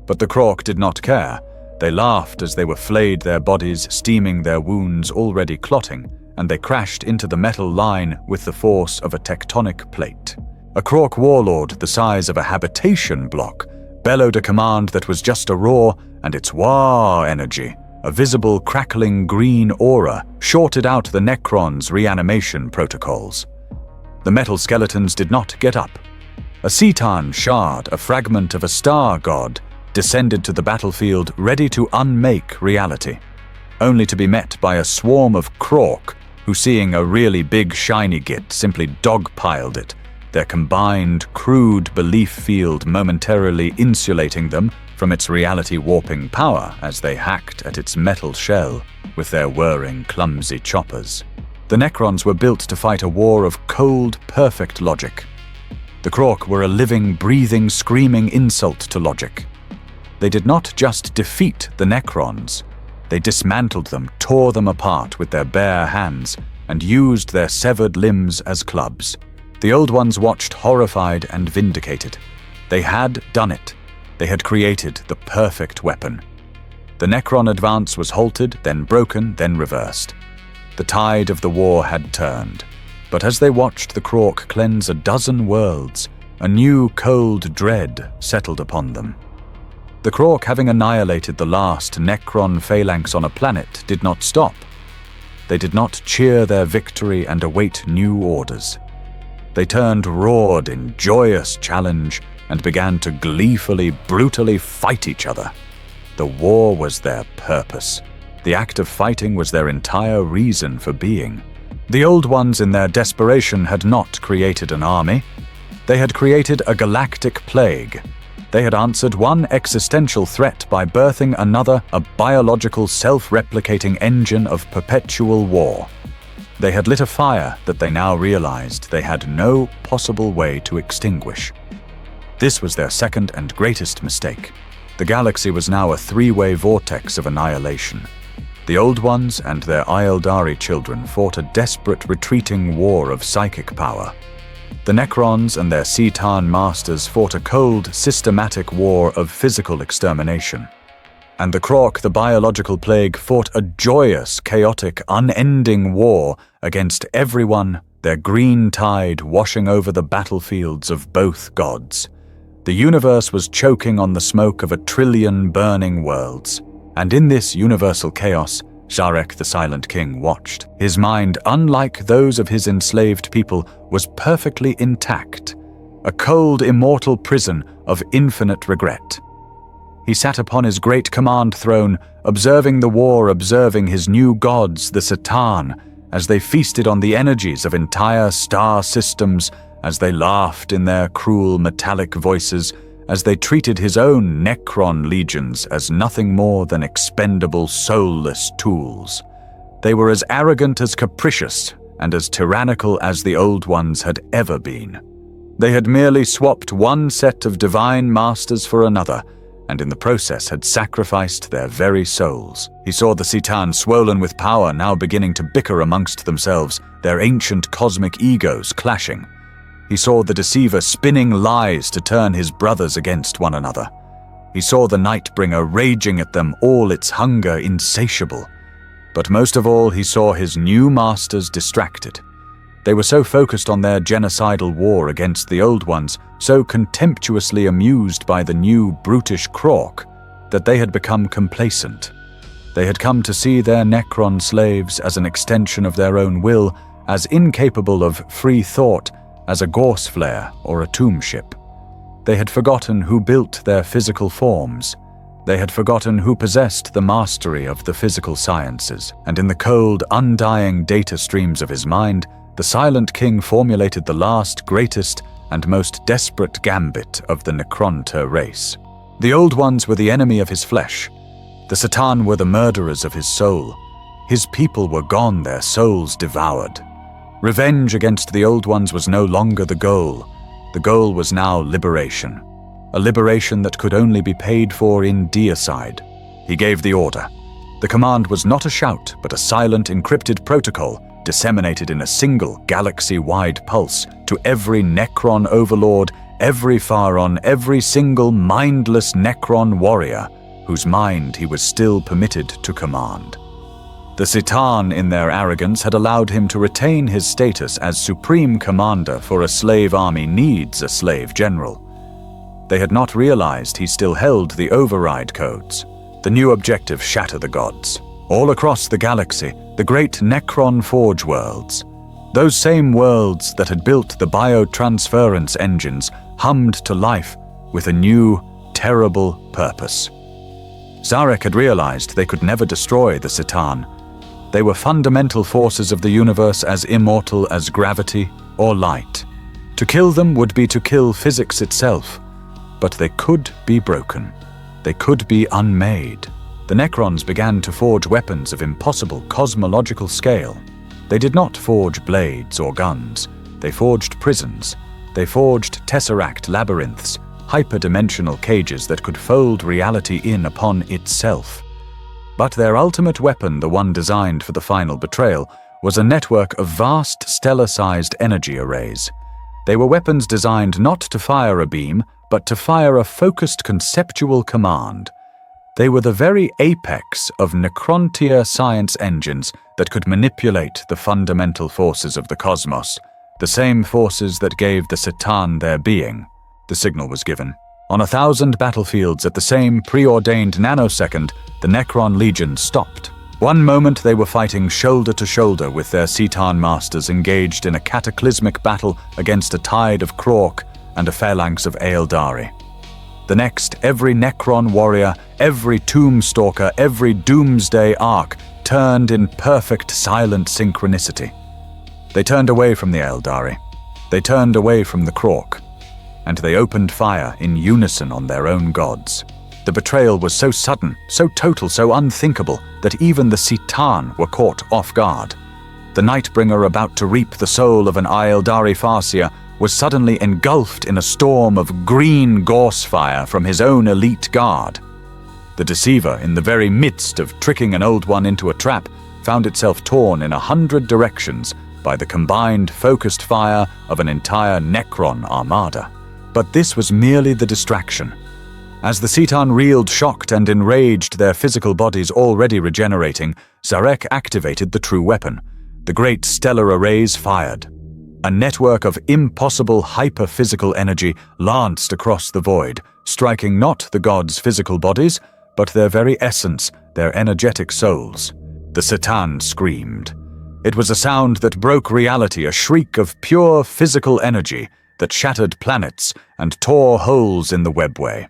But the Krork did not care. They laughed as they were flayed, their bodies steaming, their wounds already clotting, and they crashed into the metal line with the force of a tectonic plate. A Krork warlord the size of a habitation block bellowed a command that was just a roar, and its Wah energy, a visible crackling green aura, shorted out the Necrons' reanimation protocols. The metal skeletons did not get up. A Citan shard, a fragment of a star god, descended to the battlefield ready to unmake reality, only to be met by a swarm of Krork who, seeing a really big shiny git, simply dogpiled it, their combined, crude belief field momentarily insulating them from its reality-warping power as they hacked at its metal shell with their whirring, clumsy choppers. The Necrons were built to fight a war of cold, perfect logic. The Krork were a living, breathing, screaming insult to logic. They did not just defeat the Necrons, they dismantled them, tore them apart with their bare hands, and used their severed limbs as clubs. The Old Ones watched horrified and vindicated. They had done it. They had created the perfect weapon. The Necron advance was halted, then broken, then reversed. The tide of the war had turned. But as they watched the Krork cleanse a dozen worlds, a new cold dread settled upon them. The Krork, having annihilated the last Necron phalanx on a planet, did not stop. They did not cheer their victory and await new orders. They turned, roared in joyous challenge, and began to gleefully, brutally fight each other. The war was their purpose. The act of fighting was their entire reason for being. The Old Ones, in their desperation, had not created an army. They had created a galactic plague. They had answered one existential threat by birthing another, a biological, self-replicating engine of perpetual war. They had lit a fire that they now realized they had no possible way to extinguish. This was their second and greatest mistake. The galaxy was now a three-way vortex of annihilation. The Old Ones and their Ildari children fought a desperate, retreating war of psychic power. The Necrons and their Citan masters fought a cold, systematic war of physical extermination. And the Krork, the biological plague, fought a joyous, chaotic, unending war against everyone, their green tide washing over the battlefields of both gods. The universe was choking on the smoke of 1 trillion burning worlds. And in this universal chaos, Sharek the Silent King watched. His mind, unlike those of his enslaved people, was perfectly intact, a cold, immortal prison of infinite regret. He sat upon his great command throne, observing the war, observing his new gods, the Citan, as they feasted on the energies of entire star systems, as they laughed in their cruel metallic voices, as they treated his own Necron legions as nothing more than expendable, soulless tools. They were as arrogant, as capricious, and as tyrannical as the Old Ones had ever been. They had merely swapped one set of divine masters for another, and in the process had sacrificed their very souls. He saw the Citan, swollen with power, now beginning to bicker amongst themselves, their ancient cosmic egos clashing. He saw the deceiver spinning lies to turn his brothers against one another. He saw the Nightbringer raging at them, all its hunger insatiable. But most of all, he saw his new masters distracted. They were so focused on their genocidal war against the Old Ones, so contemptuously amused by the new brutish Krork, that they had become complacent. They had come to see their Necron slaves as an extension of their own will, as incapable of free thought as a gorse flare or a tomb ship. They had forgotten who built their physical forms. They had forgotten who possessed the mastery of the physical sciences, and in the cold, undying data streams of his mind, the Silent King formulated the last, greatest, and most desperate gambit of the Necronta race. The Old Ones were the enemy of his flesh. The Citan were the murderers of his soul. His people were gone, their souls devoured. Revenge against the Old Ones was no longer the goal. The goal was now liberation. A liberation that could only be paid for in deicide. He gave the order. The command was not a shout, but a silent, encrypted protocol disseminated in a single galaxy-wide pulse to every Necron overlord, every Pharaon, every single mindless Necron warrior. whose mind he was still permitted to command. The Citan, in their arrogance, had allowed him to retain his status as supreme commander, for a slave army needs a slave general. They had not realized he still held the override codes. The new objective: shatter the gods. All across the galaxy, the great Necron Forge worlds. Those same worlds that had built the biotransference engines hummed to life with a new, terrible purpose. Zarek had realized they could never destroy the Citan. They were fundamental forces of the universe, as immortal as gravity or light. To kill them would be to kill physics itself. But they could be broken. They could be unmade. The Necrons began to forge weapons of impossible cosmological scale. They did not forge blades or guns. They forged prisons. They forged tesseract labyrinths, hyperdimensional cages that could fold reality in upon itself. But their ultimate weapon, the one designed for the final betrayal, was a network of vast stellar-sized energy arrays. They were weapons designed not to fire a beam, but to fire a focused conceptual command. They were the very apex of Necrontier science engines that could manipulate the fundamental forces of the cosmos, the same forces that gave the Citan their being. The signal was given. On 1,000 battlefields at the same preordained nanosecond, the Necron Legion stopped. One moment they were fighting shoulder to shoulder with their Citan masters, engaged in a cataclysmic battle against a tide of Krork and a phalanx of Aeldari. The next, every Necron warrior, every Tombstalker, every Doomsday Ark turned in perfect silent synchronicity. They turned away from the Aeldari. They turned away from the Krork. And they opened fire in unison on their own gods. The betrayal was so sudden, so total, so unthinkable, that even the Citan were caught off guard. The Nightbringer, about to reap the soul of an Aeldari Farseer, was suddenly engulfed in a storm of green gorse fire from his own elite guard. The Deceiver, in the very midst of tricking an old one into a trap, found itself torn in 100 directions by the combined focused fire of an entire Necron armada. But this was merely the distraction. As the Citan reeled shocked and enraged, their physical bodies already regenerating, Zarek activated the true weapon. The great stellar arrays fired. A network of impossible hyper-physical energy lanced across the void, striking not the gods' physical bodies, but their very essence, their energetic souls. The Citan screamed. It was a sound that broke reality, a shriek of pure physical energy that shattered planets and tore holes in the webway.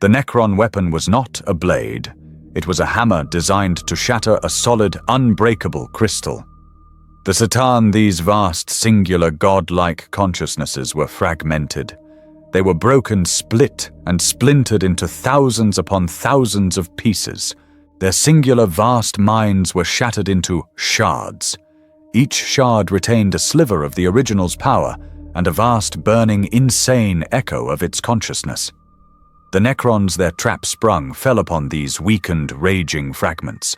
The Necron weapon was not a blade. It was a hammer designed to shatter a solid, unbreakable crystal. The Citan, these vast, singular, godlike consciousnesses, were fragmented. They were broken, split, and splintered into thousands upon thousands of pieces. Their singular, vast minds were shattered into shards. Each shard retained a sliver of the original's power and a vast, burning, insane echo of its consciousness. The Necrons, their trap sprung, fell upon these weakened, raging fragments.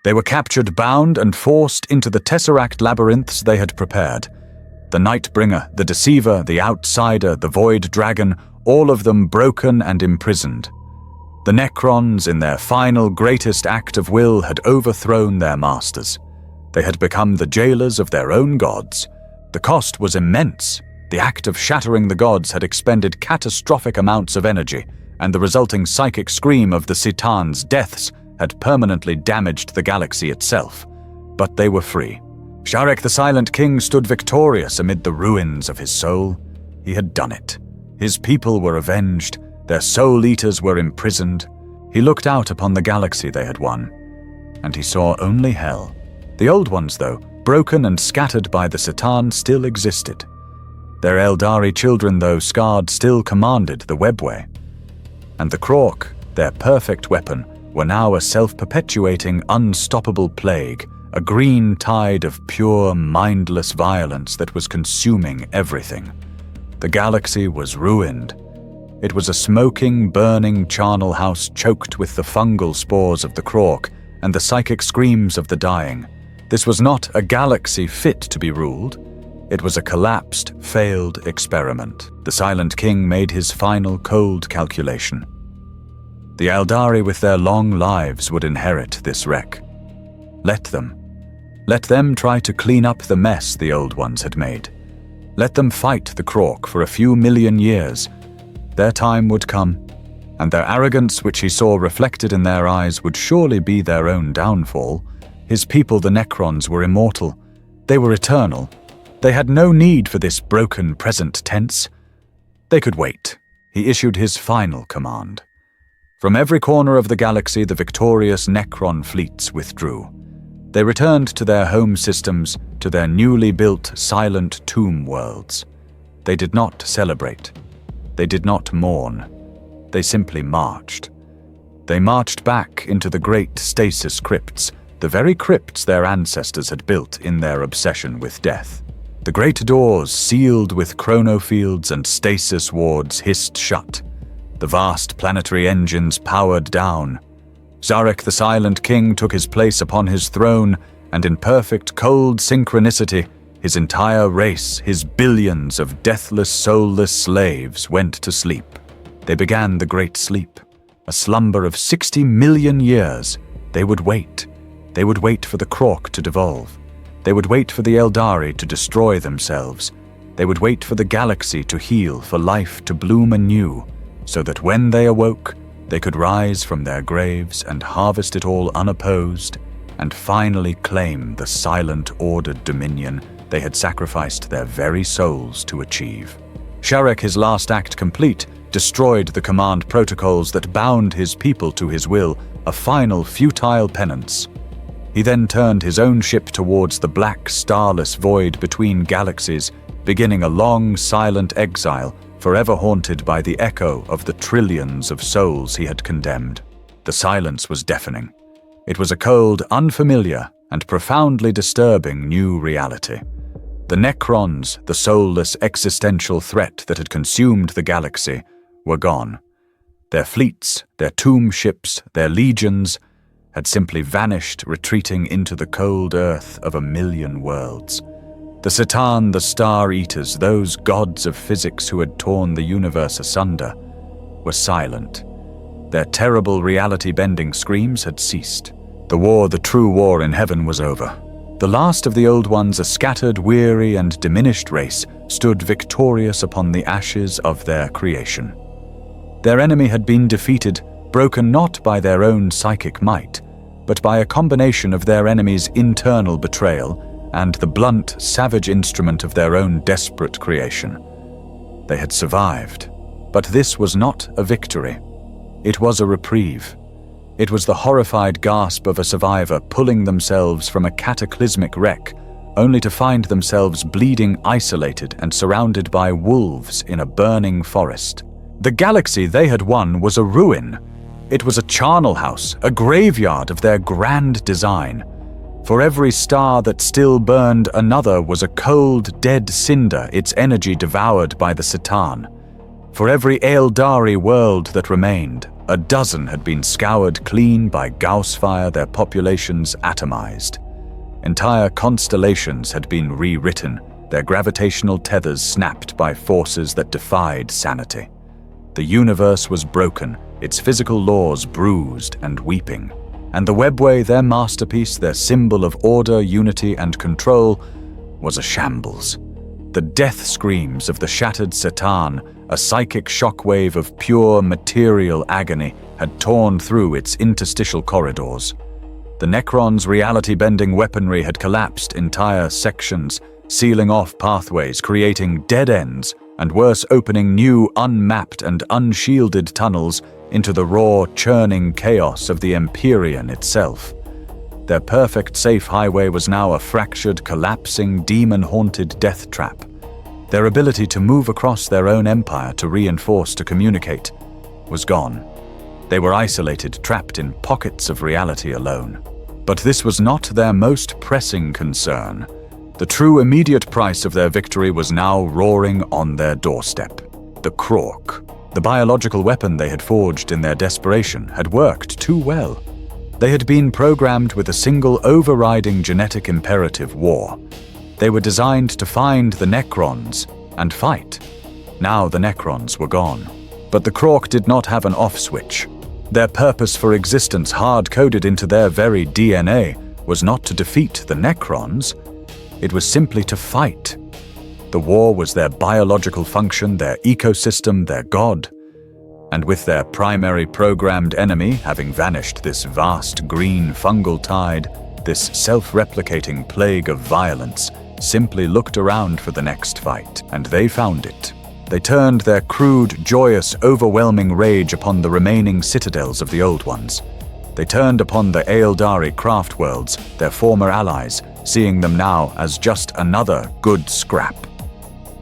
They were captured, bound, and forced into the tesseract labyrinths they had prepared. The Nightbringer, the Deceiver, the Outsider, the Void Dragon, all of them broken and imprisoned. The Necrons, in their final, greatest act of will, had overthrown their masters. They had become the jailers of their own gods. The cost was immense. The act of shattering the gods had expended catastrophic amounts of energy, and the resulting psychic scream of the Citan's deaths had permanently damaged the galaxy itself. But they were free. Sharek the Silent King stood victorious amid the ruins of his soul. He had done it. His people were avenged. Their soul eaters were imprisoned. He looked out upon the galaxy they had won, and he saw only hell. The old ones, though, broken and scattered by the Citan, still existed. Their Aeldari children, though scarred, still commanded the webway. And the Krork, their perfect weapon, were now a self-perpetuating, unstoppable plague, a green tide of pure, mindless violence that was consuming everything. The galaxy was ruined. It was a smoking, burning charnel house choked with the fungal spores of the Krork and the psychic screams of the dying. This was not a galaxy fit to be ruled. It was a collapsed, failed experiment. The Silent King made his final cold calculation. The Eldari with their long lives would inherit this wreck. Let them. Let them try to clean up the mess the Old Ones had made. Let them fight the Krork for a few million years. Their time would come, and their arrogance which he saw reflected in their eyes would surely be their own downfall. His people, the Necrons, were immortal. They were eternal. They had no need for this broken present tense. They could wait. He issued his final command. From every corner of the galaxy, the victorious Necron fleets withdrew. They returned to their home systems, to their newly built silent tomb worlds. They did not celebrate. They did not mourn. They simply marched. They marched back into the great stasis crypts, the very crypts their ancestors had built in their obsession with death. The great doors, sealed with chronofields and stasis wards, hissed shut. The vast planetary engines powered down. Zarek the Silent King took his place upon his throne, and in perfect cold synchronicity, his entire race, his billions of deathless, soulless slaves, went to sleep. They began the Great Sleep, a slumber of 60 million years. They would wait. They would wait for the Krork to devolve. They would wait for the Eldari to destroy themselves. They would wait for the galaxy to heal, for life to bloom anew, so that when they awoke, they could rise from their graves and harvest it all unopposed, and finally claim the silent, ordered dominion they had sacrificed their very souls to achieve. Sharek, his last act complete, destroyed the command protocols that bound his people to his will, a final futile penance. He then turned his own ship towards the black, starless void between galaxies, beginning a long, silent exile, forever haunted by the echo of the trillions of souls he had condemned. The silence was deafening. It was a cold, unfamiliar, and profoundly disturbing new reality. The Necrons, the soulless existential threat that had consumed the galaxy, were gone. Their fleets, their tomb ships, their legions had simply vanished, retreating into the cold earth of a million worlds. The Satan, the Star Eaters, those gods of physics who had torn the universe asunder, were silent. Their terrible reality-bending screams had ceased. The war, the true war in heaven, was over. The last of the Old Ones, a scattered, weary, and diminished race, stood victorious upon the ashes of their creation. Their enemy had been defeated, broken not by their own psychic might, but by a combination of their enemy's internal betrayal and the blunt, savage instrument of their own desperate creation. They had survived, but this was not a victory. It was a reprieve. It was the horrified gasp of a survivor pulling themselves from a cataclysmic wreck, only to find themselves bleeding, isolated, and surrounded by wolves in a burning forest. The galaxy they had won was a ruin. It was a charnel house, a graveyard of their grand design. For every star that still burned, another was a cold, dead cinder, its energy devoured by the Satan. For every Eldari world that remained, a dozen had been scoured clean by Gauss fire, their populations atomized. Entire constellations had been rewritten, their gravitational tethers snapped by forces that defied sanity. The universe was broken, its physical laws bruised and weeping. And the webway, their masterpiece, their symbol of order, unity, and control, was a shambles. The death screams of the shattered Satan, a psychic shockwave of pure material agony, had torn through its interstitial corridors. The Necrons' reality-bending weaponry had collapsed entire sections, sealing off pathways, creating dead ends, and worse, opening new, unmapped and unshielded tunnels into the raw, churning chaos of the Empyrean itself. Their perfect safe highway was now a fractured, collapsing, demon-haunted death trap. Their ability to move across their own empire, to reinforce, to communicate, was gone. They were isolated, trapped in pockets of reality alone. But this was not their most pressing concern. The true immediate price of their victory was now roaring on their doorstep. The Krork. The biological weapon they had forged in their desperation had worked too well. They had been programmed with a single overriding genetic imperative: war. They were designed to find the Necrons and fight. Now the Necrons were gone. But the Krork did not have an off switch. Their purpose for existence, hard-coded into their very DNA, was not to defeat the Necrons. It was simply to fight. The war was their biological function, their ecosystem, their god. And with their primary programmed enemy having vanished, this vast green fungal tide, this self-replicating plague of violence, simply looked around for the next fight, and they found it. They turned their crude, joyous, overwhelming rage upon the remaining citadels of the Old Ones. They turned upon the Aeldari craft worlds, their former allies, seeing them now as just another good scrap.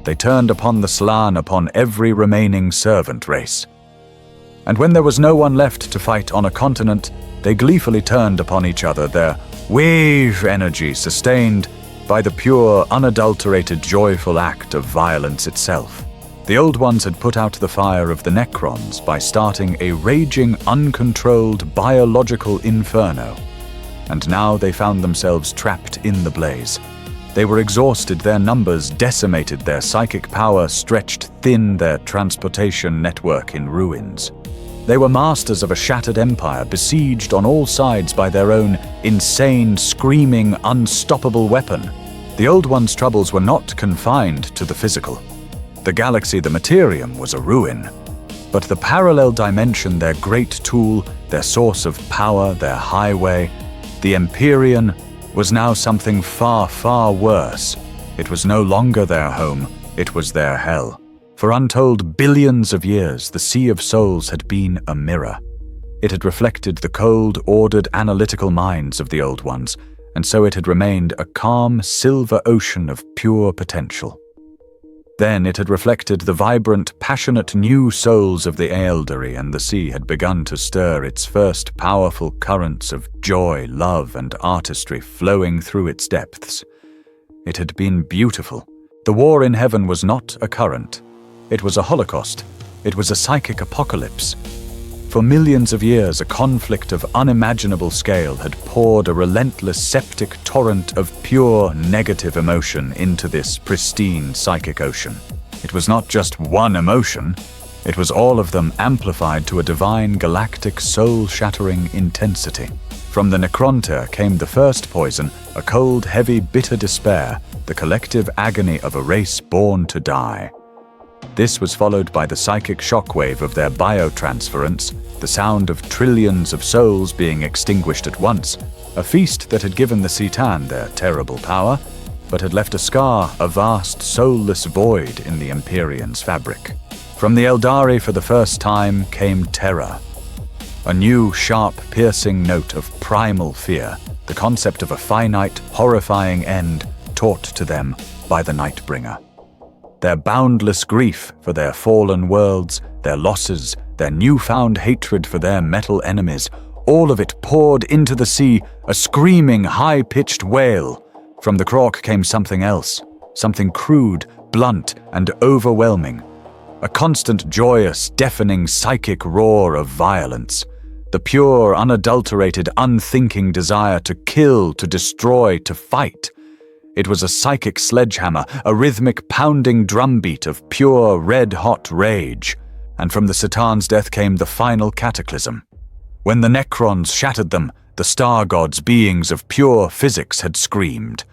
They turned upon the Slann, upon every remaining servant race. And when there was no one left to fight on a continent, they gleefully turned upon each other, their wave energy sustained by the pure, unadulterated, joyful act of violence itself. The Old Ones had put out the fire of the Necrons by starting a raging, uncontrolled, biological inferno. And now they found themselves trapped in the blaze. They were exhausted, their numbers decimated, their psychic power stretched thin, their transportation network in ruins. They were masters of a shattered empire, besieged on all sides by their own insane, screaming, unstoppable weapon. The Old Ones' troubles were not confined to the physical. The galaxy, the Materium, was a ruin. But the parallel dimension, their great tool, their source of power, their highway, the Empyrean, was now something far, far worse. It was no longer their home, it was their hell. For untold billions of years, the Sea of Souls had been a mirror. It had reflected the cold, ordered, analytical minds of the Old Ones, and so it had remained a calm, silver ocean of pure potential. Then it had reflected the vibrant, passionate new souls of the Aeldari, and the sea had begun to stir its first powerful currents of joy, love, and artistry flowing through its depths. It had been beautiful. The war in heaven was not a current. It was a holocaust. It was a psychic apocalypse. For millions of years, a conflict of unimaginable scale had poured a relentless septic torrent of pure negative emotion into this pristine psychic ocean. It was not just one emotion, it was all of them amplified to a divine, galactic, soul-shattering intensity. From the Necronter came the first poison, a cold, heavy, bitter despair, the collective agony of a race born to die. This was followed by the psychic shockwave of their biotransference, the sound of trillions of souls being extinguished at once, a feast that had given the Citan their terrible power, but had left a scar, a vast, soulless void in the Empyrean's fabric. From the Eldari for the first time came terror. A new, sharp, piercing note of primal fear, the concept of a finite, horrifying end taught to them by the Nightbringer. Their boundless grief for their fallen worlds, their losses, their newfound hatred for their metal enemies, all of it poured into the sea, a screaming, high-pitched wail. From the Krork came something else, something crude, blunt, and overwhelming. A constant, joyous, deafening, psychic roar of violence. The pure, unadulterated, unthinking desire to kill, to destroy, to fight. It was a psychic sledgehammer, a rhythmic pounding drumbeat of pure, red-hot rage. And from the Citan's death came the final cataclysm. When the Necrons shattered them, the star gods, beings of pure physics, had screamed.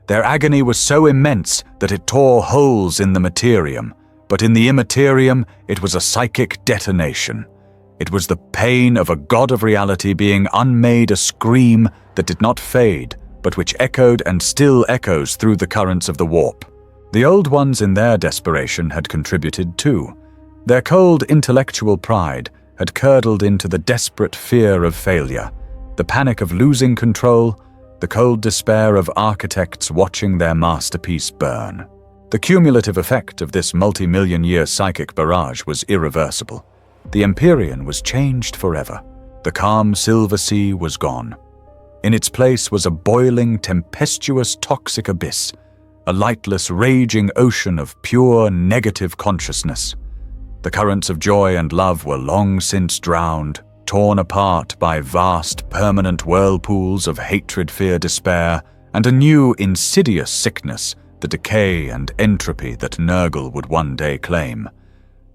Their agony was so immense that it tore holes in the Materium, but in the Immaterium it was a psychic detonation. It was the pain of a god of reality being unmade, a scream that did not fade, but which echoed and still echoes through the currents of the warp. The Old Ones in their desperation had contributed too. Their cold intellectual pride had curdled into the desperate fear of failure, the panic of losing control, the cold despair of architects watching their masterpiece burn. The cumulative effect of this multi-million-year psychic barrage was irreversible. The Empyrean was changed forever. The calm silver sea was gone. In its place was a boiling, tempestuous, toxic abyss, a lightless, raging ocean of pure, negative consciousness. The currents of joy and love were long since drowned, torn apart by vast, permanent whirlpools of hatred, fear, despair, and a new, insidious sickness, the decay and entropy that Nurgle would one day claim.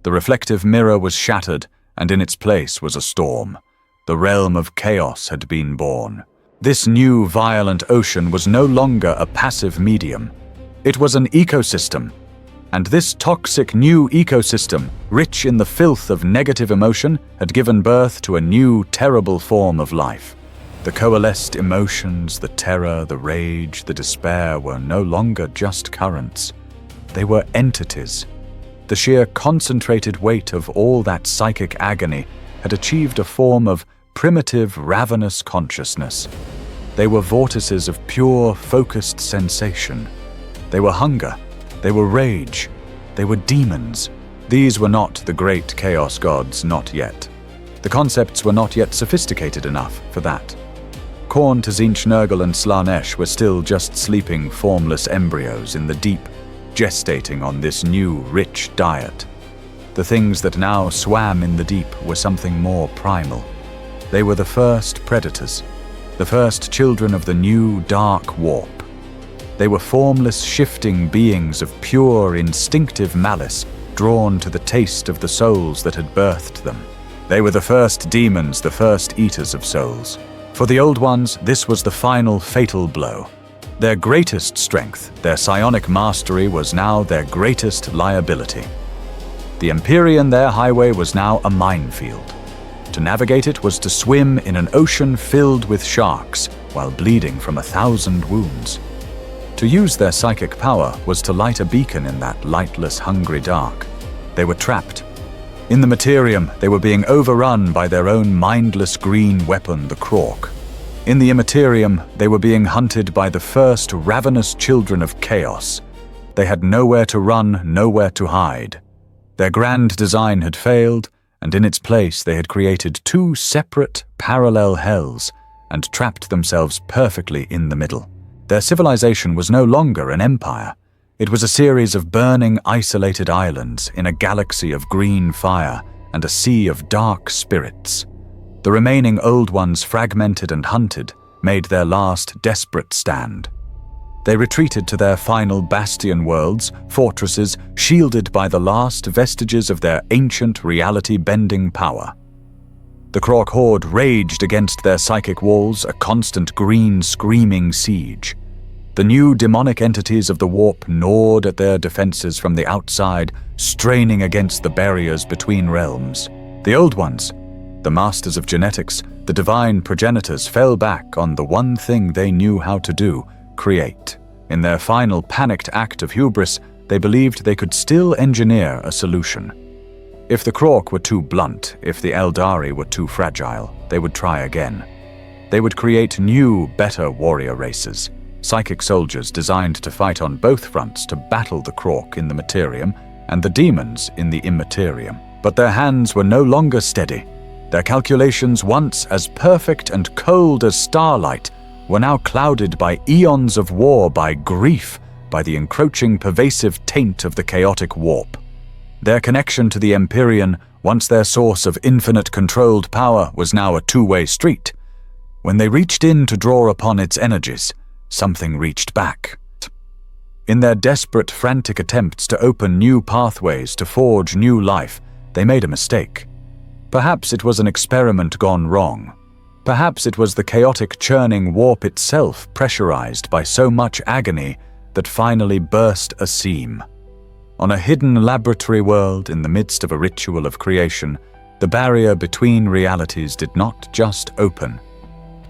The reflective mirror was shattered, and in its place was a storm. The realm of chaos had been born. This new violent ocean was no longer a passive medium. It was an ecosystem. And this toxic new ecosystem, rich in the filth of negative emotion, had given birth to a new, terrible form of life. The coalesced emotions, the terror, the rage, the despair were no longer just currents. They were entities. The sheer concentrated weight of all that psychic agony had achieved a form of primitive, ravenous consciousness. They were vortices of pure, focused sensation. They were hunger. They were rage. They were demons. These were not the great chaos gods, not yet. The concepts were not yet sophisticated enough for that. Khorne, Tzinch, Nurgle, and Slaanesh were still just sleeping, formless embryos in the deep, gestating on this new, rich diet. The things that now swam in the deep were something more primal. They were the first predators, the first children of the new, dark warp. They were formless, shifting beings of pure, instinctive malice, drawn to the taste of the souls that had birthed them. They were the first demons, the first eaters of souls. For the Old Ones, this was the final fatal blow. Their greatest strength, their psionic mastery, was now their greatest liability. The Empyrean, their highway, was now a minefield. To navigate it was to swim in an ocean filled with sharks, while bleeding from 1,000 wounds. To use their psychic power was to light a beacon in that lightless, hungry dark. They were trapped. In the Materium, they were being overrun by their own mindless green weapon, the Krork. In the Immaterium, they were being hunted by the first ravenous children of chaos. They had nowhere to run, nowhere to hide. Their grand design had failed, and in its place they had created two separate, parallel hells and trapped themselves perfectly in the middle. Their civilization was no longer an empire. It was a series of burning, isolated islands in a galaxy of green fire and a sea of dark spirits. The remaining Old Ones, fragmented and hunted, made their last desperate stand. They retreated to their final bastion worlds, fortresses shielded by the last vestiges of their ancient reality-bending power. The Krork horde raged against their psychic walls, a constant green, screaming siege. The new demonic entities of the warp gnawed at their defenses from the outside, straining against the barriers between realms. The Old Ones, the masters of genetics, the divine progenitors, fell back on the one thing they knew how to do: create. In their final panicked act of hubris, they believed they could still engineer a solution. If the Krork were too blunt, if the Eldari were too fragile, they would try again. They would create new, better warrior races, psychic soldiers designed to fight on both fronts to battle the Krork in the Materium and the demons in the Immaterium. But their hands were no longer steady. Their calculations, once as perfect and cold as starlight, were now clouded by eons of war, by grief, by the encroaching, pervasive taint of the chaotic warp. Their connection to the Empyrean, once their source of infinite controlled power, was now a two-way street. When they reached in to draw upon its energies, something reached back. In their desperate, frantic attempts to open new pathways, to forge new life, they made a mistake. Perhaps it was an experiment gone wrong. Perhaps it was the chaotic, churning warp itself, pressurized by so much agony, that finally burst a seam. On a hidden laboratory world in the midst of a ritual of creation, the barrier between realities did not just open.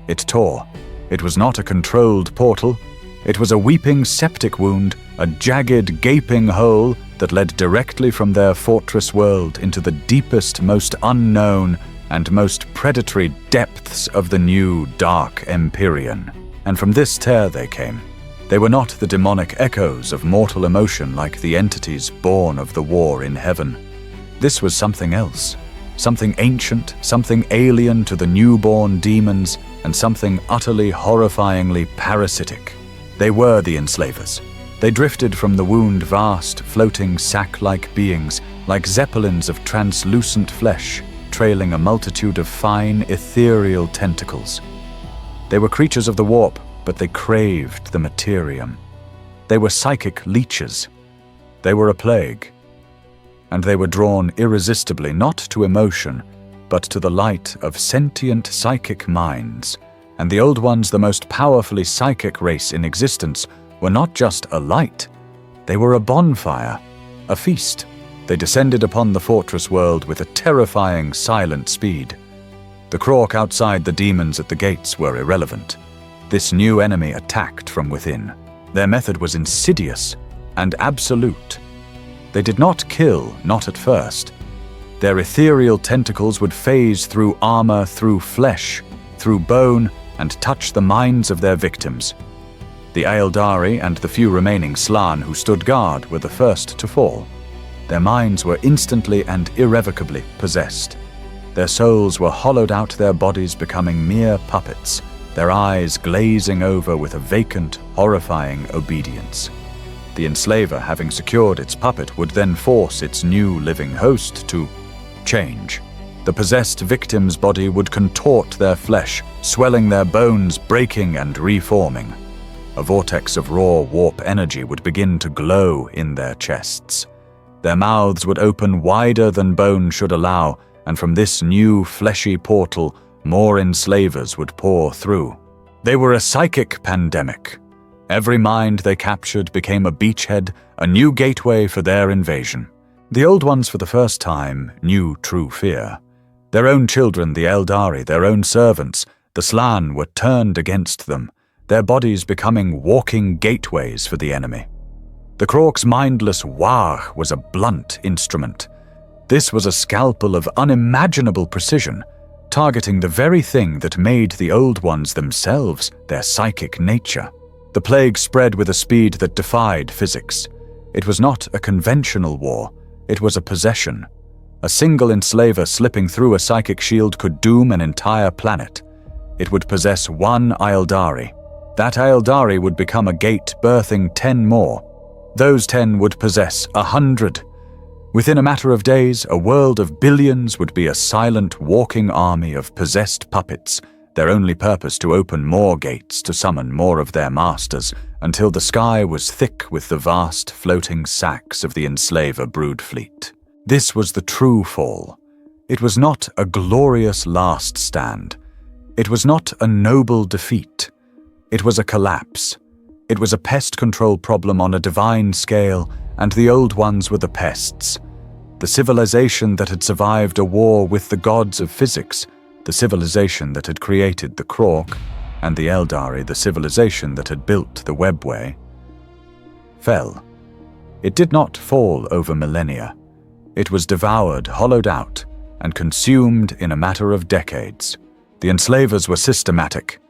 It tore. It was not a controlled portal. It was a weeping septic wound, a jagged, gaping hole that led directly from their fortress world into the deepest, most unknown, and most predatory depths of the new, dark Empyrean. And from this tear they came. They were not the demonic echoes of mortal emotion like the entities born of the war in heaven. This was something else, something ancient, something alien to the newborn demons, and something utterly, horrifyingly parasitic. They were the enslavers. They drifted from the wound, vast, floating sack-like beings, like zeppelins of translucent flesh, trailing a multitude of fine, ethereal tentacles. They were creatures of the warp, but they craved the Materium. They were psychic leeches. They were a plague. And they were drawn irresistibly not to emotion, but to the light of sentient psychic minds. And the Old Ones, the most powerfully psychic race in existence, were not just a light. They were a bonfire, a feast. They descended upon the fortress world with a terrifying, silent speed. The Krork outside the demons at the gates were irrelevant. This new enemy attacked from within. Their method was insidious and absolute. They did not kill, not at first. Their ethereal tentacles would phase through armor, through flesh, through bone, and touch the minds of their victims. The Aeldari and the few remaining Slann who stood guard were the first to fall. Their minds were instantly and irrevocably possessed. Their souls were hollowed out, their bodies becoming mere puppets, their eyes glazing over with a vacant, horrifying obedience. The enslaver, having secured its puppet, would then force its new living host to change. The possessed victim's body would contort their flesh, swelling their bones, breaking and reforming. A vortex of raw warp energy would begin to glow in their chests. Their mouths would open wider than bone should allow, and from this new fleshy portal, more enslavers would pour through. They were a psychic pandemic. Every mind they captured became a beachhead, a new gateway for their invasion. The Old Ones, for the first time, knew true fear. Their own children, the Aeldari, their own servants, the Slann, were turned against them, their bodies becoming walking gateways for the enemy. The Krork's mindless War was a blunt instrument. This was a scalpel of unimaginable precision, targeting the very thing that made the Old Ones themselves, their psychic nature. The plague spread with a speed that defied physics. It was not a conventional war, it was a possession. A single enslaver slipping through a psychic shield could doom an entire planet. It would possess one Aeldari. That Aeldari would become a gate, birthing 10 more. Those 10 would possess 100. Within a matter of days, a world of billions would be a silent, walking army of possessed puppets, their only purpose to open more gates to summon more of their masters, until the sky was thick with the vast, floating sacks of the enslaver brood fleet. This was the true fall. It was not a glorious last stand. It was not a noble defeat. It was a collapse. It was a pest control problem on a divine scale, and the Old Ones were the pests. The civilization that had survived a war with the gods of physics, the civilization that had created the Krork, and the Aeldari, the civilization that had built the webway, fell. It did not fall over millennia. It was devoured, hollowed out, and consumed in a matter of decades. The enslavers were systematic.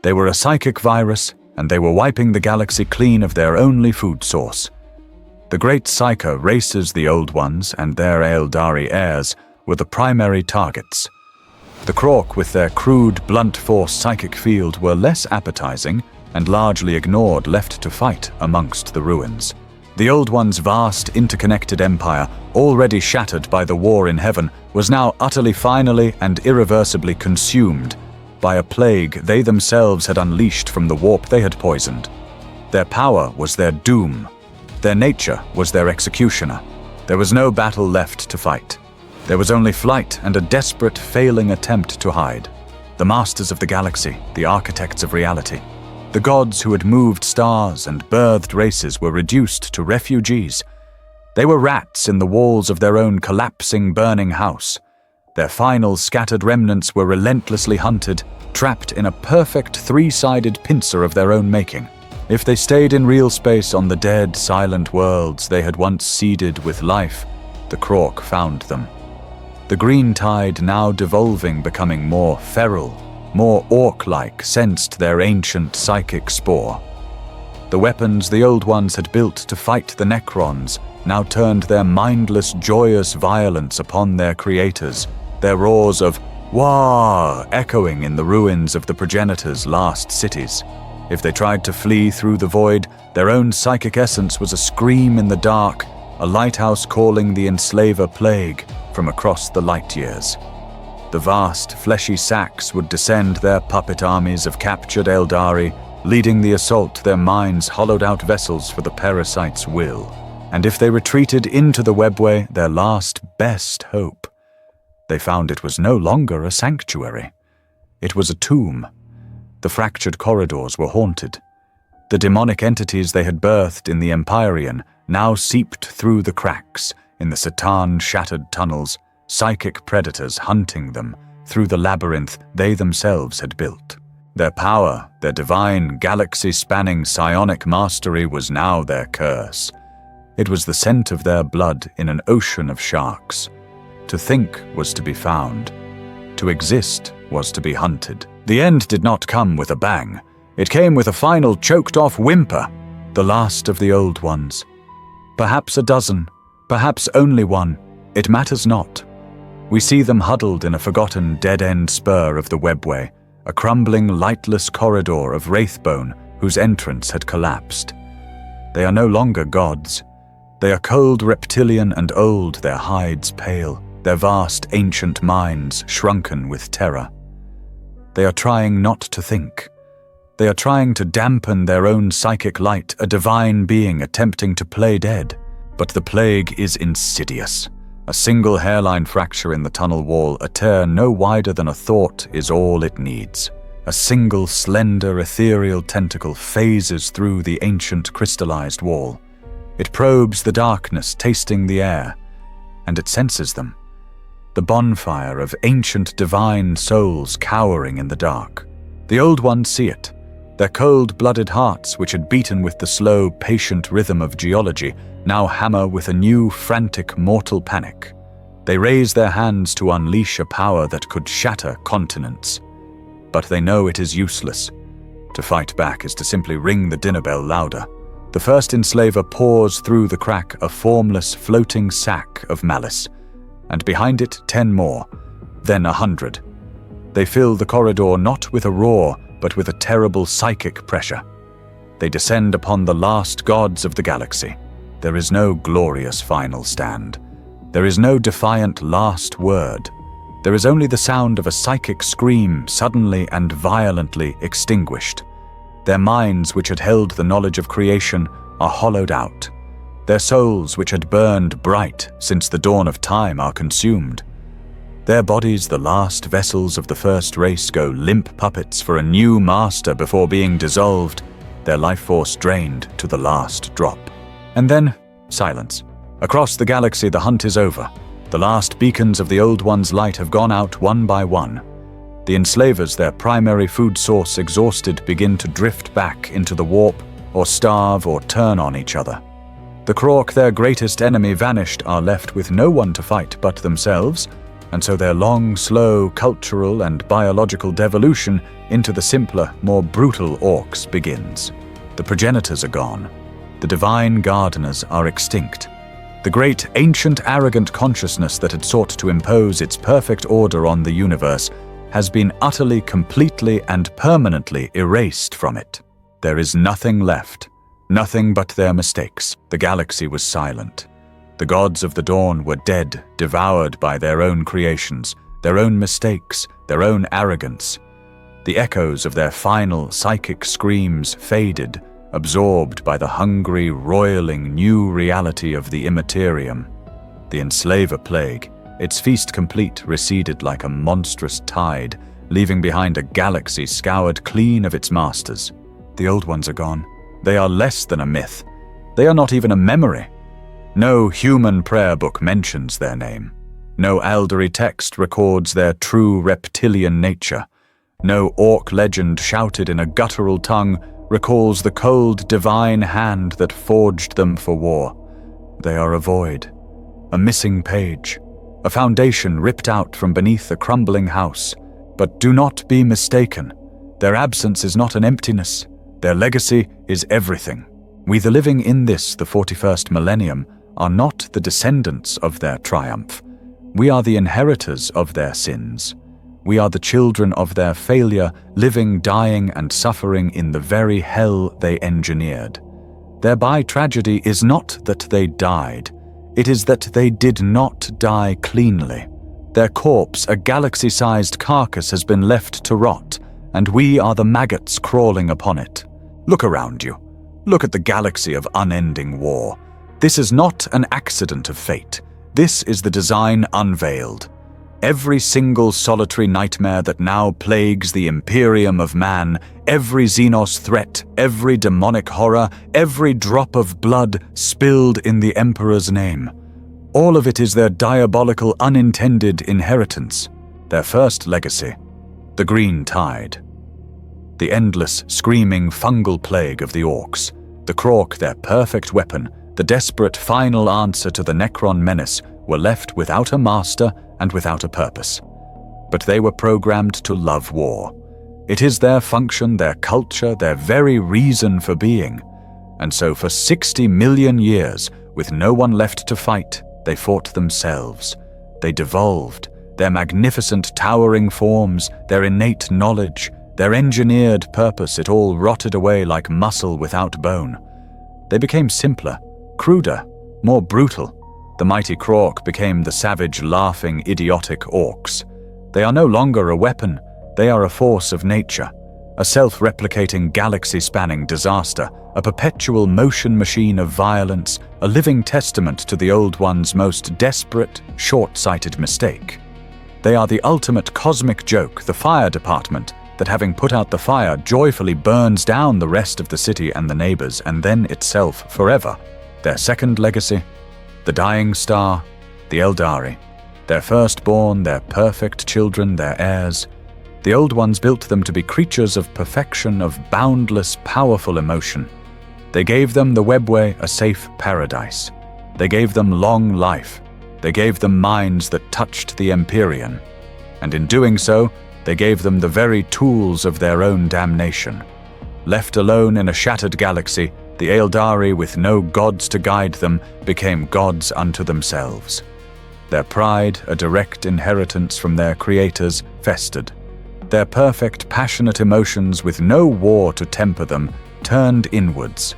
They were a psychic virus, and they were wiping the galaxy clean of their only food source. The great psyker races, the Old Ones, and their Aeldari heirs were the primary targets. The Krork, with their crude, blunt force psychic field, were less appetizing and largely ignored, left to fight amongst the ruins. The Old Ones' vast, interconnected empire, already shattered by the war in heaven, was now utterly, finally, and irreversibly consumed by a plague they themselves had unleashed from the warp they had poisoned. Their power was their doom. Their nature was their executioner. There was no battle left to fight. There was only flight and a desperate, failing attempt to hide. The masters of the galaxy, the architects of reality, the gods who had moved stars and birthed races were reduced to refugees. They were rats in the walls of their own collapsing, burning house. Their final scattered remnants were relentlessly hunted, trapped in a perfect three-sided pincer of their own making. If they stayed in real space on the dead, silent worlds they had once seeded with life, the Krork found them. The green tide, now devolving, becoming more feral, more orc-like, sensed their ancient psychic spore. The weapons the Old Ones had built to fight the Necrons now turned their mindless, joyous violence upon their creators, their roars of "War!" echoing in the ruins of the progenitors' last cities. If they tried to flee through the void, their own psychic essence was a scream in the dark, a lighthouse calling the enslaver plague from across the light years. The vast, fleshy sacks would descend their puppet armies of captured Aeldari, leading the assault, their minds hollowed-out vessels for the parasite's will. And if they retreated into the webway, their last, best hope, they found it was no longer a sanctuary. It was a tomb. The fractured corridors were haunted. The demonic entities they had birthed in the Empyrean now seeped through the cracks in the Satan-shattered tunnels, psychic predators hunting them through the labyrinth they themselves had built. Their power, their divine, galaxy-spanning psionic mastery was now their curse. It was the scent of their blood in an ocean of sharks. To think was to be found. To exist was to be hunted. The end did not come with a bang. It came with a final choked-off whimper, the last of the old ones. Perhaps a dozen, perhaps only one, it matters not. We see them huddled in a forgotten dead-end spur of the webway, a crumbling, lightless corridor of wraithbone whose entrance had collapsed. They are no longer gods. They are cold reptilian and old, their hides pale, their vast ancient minds shrunken with terror. They are trying not to think. They are trying to dampen their own psychic light, a divine being attempting to play dead. But the plague is insidious. A single hairline fracture in the tunnel wall, a tear no wider than a thought, is all it needs. A single slender ethereal tentacle phases through the ancient crystallized wall. It probes the darkness, tasting the air, and it senses them. The bonfire of ancient divine souls cowering in the dark. The old ones see it. Their cold-blooded hearts, which had beaten with the slow, patient rhythm of geology, now hammer with a new, frantic, mortal panic. They raise their hands to unleash a power that could shatter continents. But they know it is useless. To fight back is to simply ring the dinner bell louder. The first enslaver pours through the crack a formless, floating sack of malice, and behind it 10 more, then 100. They fill the corridor not with a roar, but with a terrible psychic pressure. They descend upon the last gods of the galaxy. There is no glorious final stand. There is no defiant last word. There is only the sound of a psychic scream suddenly and violently extinguished. Their minds, which had held the knowledge of creation, are hollowed out. Their souls, which had burned bright since the dawn of time, are consumed. Their bodies, the last vessels of the first race, go limp puppets for a new master before being dissolved, their life force drained to the last drop. And then, silence. Across the galaxy, the hunt is over. The last beacons of the old one's light have gone out one by one. The enslavers, their primary food source exhausted, begin to drift back into the warp, or starve, or turn on each other. The Krork, their greatest enemy, vanished, are left with no one to fight but themselves, and so their long, slow cultural and biological devolution into the simpler, more brutal orcs begins. The progenitors are gone. The divine gardeners are extinct. The great, ancient, arrogant consciousness that had sought to impose its perfect order on the universe has been utterly, completely, and permanently erased from it. There is nothing left, nothing but their mistakes. The galaxy was silent. The gods of the dawn were dead, devoured by their own creations, their own mistakes, their own arrogance. The echoes of their final psychic screams faded, absorbed by the hungry, roiling new reality of the immaterium. The enslaver plague, its feast complete, receded like a monstrous tide, leaving behind a galaxy scoured clean of its masters. The old ones are gone. They are less than a myth. They are not even a memory. No human prayer book mentions their name. No Aldery text records their true reptilian nature. No orc legend shouted in a guttural tongue recalls the cold divine hand that forged them for war. They are a void, a missing page, a foundation ripped out from beneath a crumbling house. But do not be mistaken. Their absence is not an emptiness. Their legacy is everything. We, the living in this, the 41st millennium, are not the descendants of their triumph. We are the inheritors of their sins. We are the children of their failure, living, dying, and suffering in the very hell they engineered. Their tragedy is not that they died. It is that they did not die cleanly. Their corpse, a galaxy-sized carcass, has been left to rot, and we are the maggots crawling upon it. Look around you. Look at the galaxy of unending war. This is not an accident of fate. This is the design unveiled. Every single solitary nightmare that now plagues the Imperium of man, every Xenos threat, every demonic horror, every drop of blood spilled in the Emperor's name. All of it is their diabolical unintended inheritance, their first legacy, the Green Tide. The endless, screaming fungal plague of the Orcs, the Krork, their perfect weapon, the desperate final answer to the Necron menace, were left without a master and without a purpose. But they were programmed to love war. It is their function, their culture, their very reason for being. And so for 60 million years, with no one left to fight, they fought themselves. They devolved, their magnificent towering forms, their innate knowledge, their engineered purpose, it all rotted away like muscle without bone. They became simpler, cruder, more brutal. The mighty Krork became the savage, laughing, idiotic Orcs. They are no longer a weapon, they are a force of nature, a self-replicating, galaxy-spanning disaster, a perpetual motion machine of violence, a living testament to the Old One's most desperate, short-sighted mistake. They are the ultimate cosmic joke, the fire department, that having put out the fire joyfully burns down the rest of the city and the neighbors, and then itself forever. Their second legacy, the dying star, the Eldari, their firstborn, their perfect children, their heirs. The Old Ones built them to be creatures of perfection, of boundless, powerful emotion. They gave them the webway, a safe paradise. They gave them long life. They gave them minds that touched the Empyrean. And in doing so, they gave them the very tools of their own damnation. Left alone in a shattered galaxy, the Eldari, with no gods to guide them, became gods unto themselves. Their pride, a direct inheritance from their creators, festered. Their perfect, passionate emotions, with no war to temper them, turned inwards.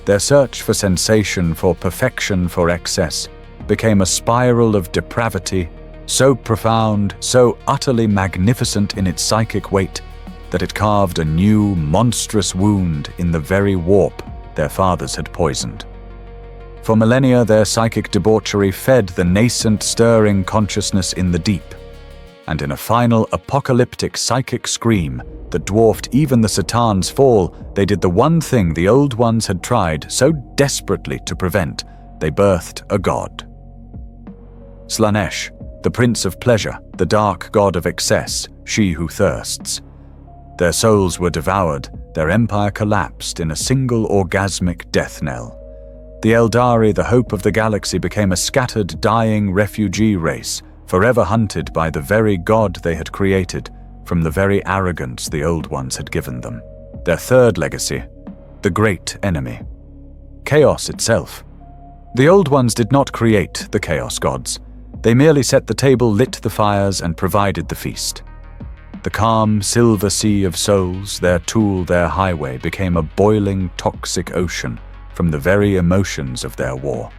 Their search for sensation, for perfection, for excess, became a spiral of depravity, so profound, so utterly magnificent in its psychic weight, that it carved a new, monstrous wound in the very warp their fathers had poisoned. For millennia, their psychic debauchery fed the nascent, stirring consciousness in the deep, and in a final apocalyptic psychic scream that dwarfed even the Satan's fall, they did the one thing the Old Ones had tried so desperately to prevent. They birthed a god. Slaanesh, the prince of pleasure, the dark god of excess, she who thirsts. Their souls were devoured, their empire collapsed in a single orgasmic death knell. The Eldari, the hope of the galaxy, became a scattered, dying refugee race, forever hunted by the very god they had created, from the very arrogance the Old Ones had given them. Their third legacy, the great enemy. Chaos itself. The Old Ones did not create the Chaos Gods. They merely set the table, lit the fires, and provided the feast. The calm, silver sea of souls, their tool, their highway, became a boiling, toxic ocean from the very emotions of their war.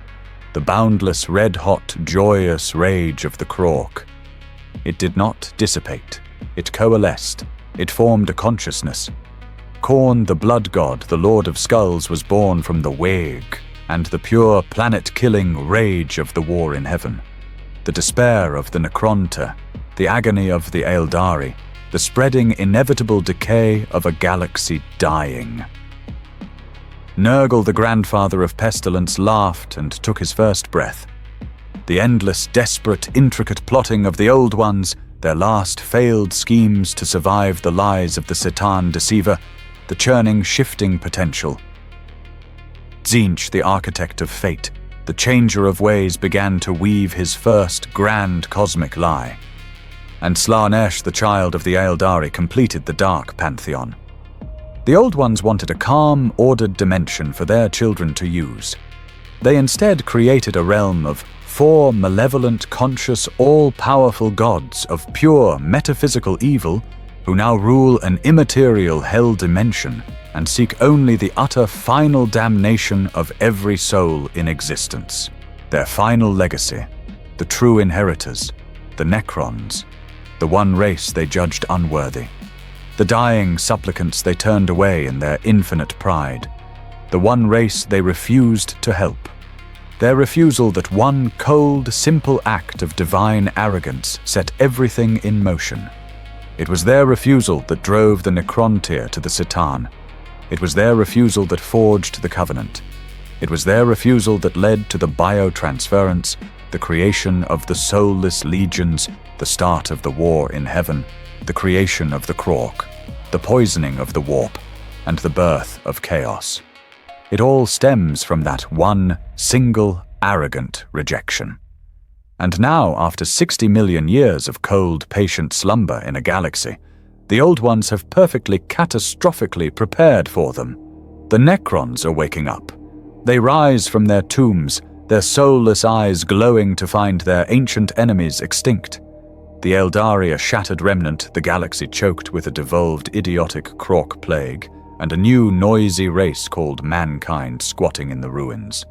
The boundless, red-hot, joyous rage of the Krork. It did not dissipate. It coalesced. It formed a consciousness. Khorne, the blood god, the lord of skulls, was born from the Waeg and the pure, planet-killing rage of the war in heaven. The despair of the Necronta, the agony of the Eldari, the spreading, inevitable decay of a galaxy dying. Nurgle, the grandfather of pestilence, laughed and took his first breath. The endless, desperate, intricate plotting of the Old Ones, their last failed schemes to survive the lies of the Satan deceiver, the churning, shifting potential. Tzeentch, the architect of fate, the changer of ways, began to weave his first grand cosmic lie. And Slaanesh, the child of the Eldari, completed the dark pantheon. The Old Ones wanted a calm, ordered dimension for their children to use. They instead created a realm of 4 malevolent, conscious, all-powerful gods of pure, metaphysical evil who now rule an immaterial hell dimension and seek only the utter final damnation of every soul in existence. Their final legacy, the true inheritors, the Necrons, the one race they judged unworthy, the dying supplicants they turned away in their infinite pride, the one race they refused to help. Their refusal that one cold, simple act of divine arrogance set everything in motion. It was their refusal that drove the Necrontyr to the Citan. It was their refusal that forged the Covenant. It was their refusal that led to the biotransference, the creation of the soulless legions, the start of the war in heaven, the creation of the Krork, the poisoning of the warp, and the birth of chaos. It all stems from that one, single, arrogant rejection. And now, after 60 million years of cold, patient slumber in a galaxy, the Old Ones have perfectly catastrophically prepared for them. The Necrons are waking up. They rise from their tombs, their soulless eyes glowing to find their ancient enemies extinct. The Eldari a shattered remnant, the galaxy choked with a devolved idiotic Krork plague, and a new noisy race called mankind squatting in the ruins.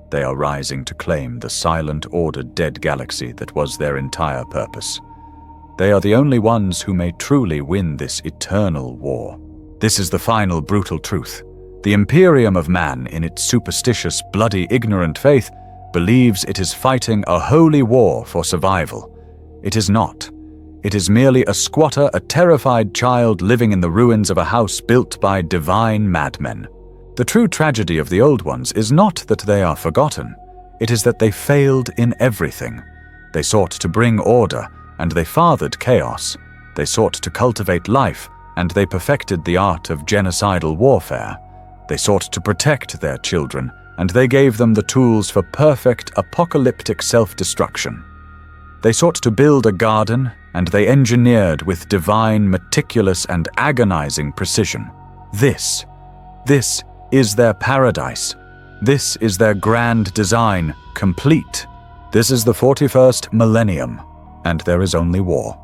They are rising to claim the silent, ordered dead galaxy that was their entire purpose. They are the only ones who may truly win this eternal war. This is the final brutal truth. The Imperium of Man, in its superstitious, bloody, ignorant faith, believes it is fighting a holy war for survival. It is not. It is merely a squatter, a terrified child living in the ruins of a house built by divine madmen. The true tragedy of the Old Ones is not that they are forgotten. It is that they failed in everything. They sought to bring order, and they fathered chaos. They sought to cultivate life, and they perfected the art of genocidal warfare. They sought to protect their children, and they gave them the tools for perfect apocalyptic self-destruction. They sought to build a garden, and they engineered with divine, meticulous, and agonizing precision. This is their paradise. This is their grand design, complete. This is the 41st millennium, and there is only war.